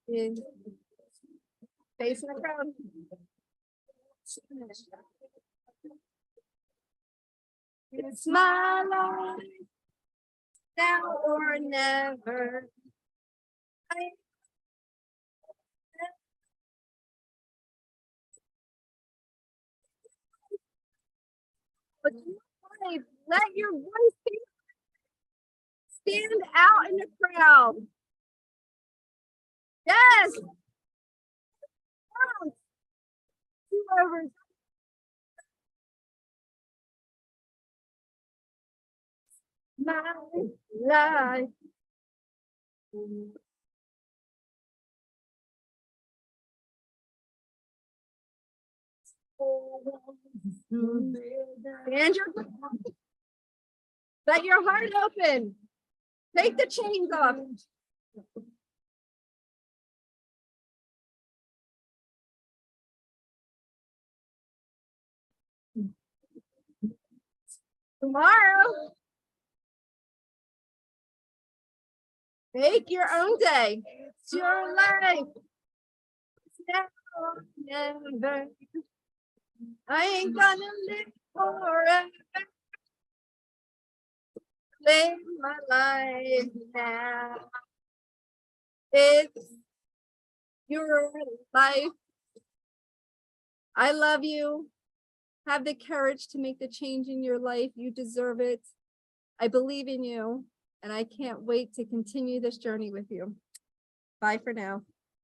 S1: In facing the crowd. It's my life, now or never. But let your voice stand out in the crowd. Yes. My life. Stand your ground. Let your heart open. Take the chains off. Tomorrow, make your own day. It's your life. It's now or never. I ain't gonna live forever. Live my life now. It's your life. I love you. Have the courage to make the change in your life. You deserve it. I believe in you, and I can't wait to continue this journey with you. Bye for now.